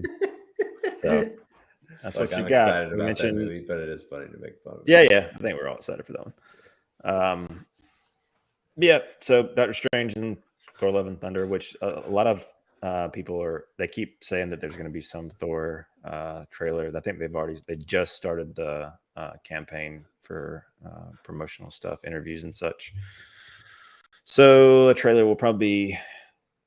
that's what you got. We mentioned that movie, but it is funny to make fun of. Yeah. I think we're all excited for that one. So Doctor Strange and Thor: Love and Thunder, which a lot of people they keep saying that there's going to be some Thor trailer. I think they just started the campaign for promotional stuff, interviews and such. So a trailer will probably be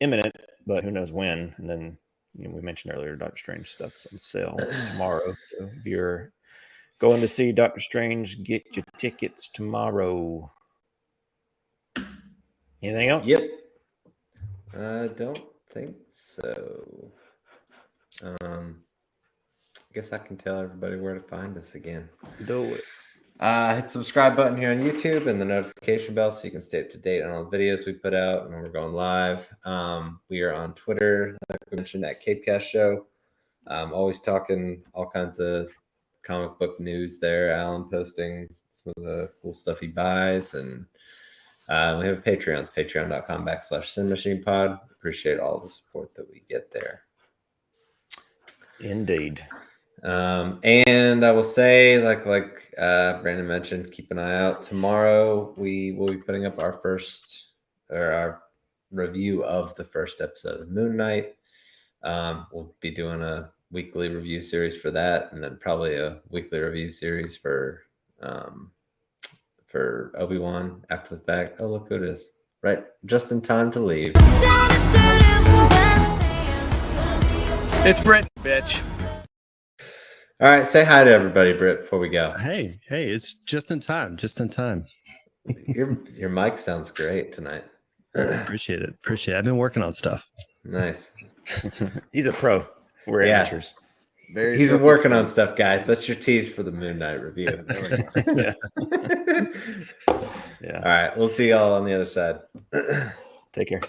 imminent, but who knows when. And then we mentioned earlier Doctor Strange stuff is on sale tomorrow. So if you're going to see Doctor Strange, get your tickets tomorrow. Anything else? Yep. I don't think so. I guess I can tell everybody where to find us again. Do it. Hit the subscribe button here on YouTube and the notification bell so you can stay up to date on all the videos we put out and when we're going live. We are on Twitter, like we mentioned, at CAPECAST Show. Always talking all kinds of comic book news there. Alan posting some of the cool stuff he buys. And we have Patreons, patreon.com/CiNEMACHiNE Appreciate all the support that we get there. Indeed. And I will say, like Brandon mentioned, keep an eye out. Tomorrow we will be putting up our review of the first episode of Moon Knight. We'll be doing a weekly review series for that, and then probably a weekly review series for Obi-Wan after the fact. Oh, look who it is. Right, just in time to leave. It's Brent, bitch. All right, say hi to everybody, Britt, before we go. Hey, it's just in time. Your mic sounds great tonight. Appreciate it. I've been working on stuff. Nice. He's a pro. We're amateurs. He's been working on stuff, guys. That's your tease for the Moon Knight review. Yeah. All right, we'll see y'all on the other side. Take care.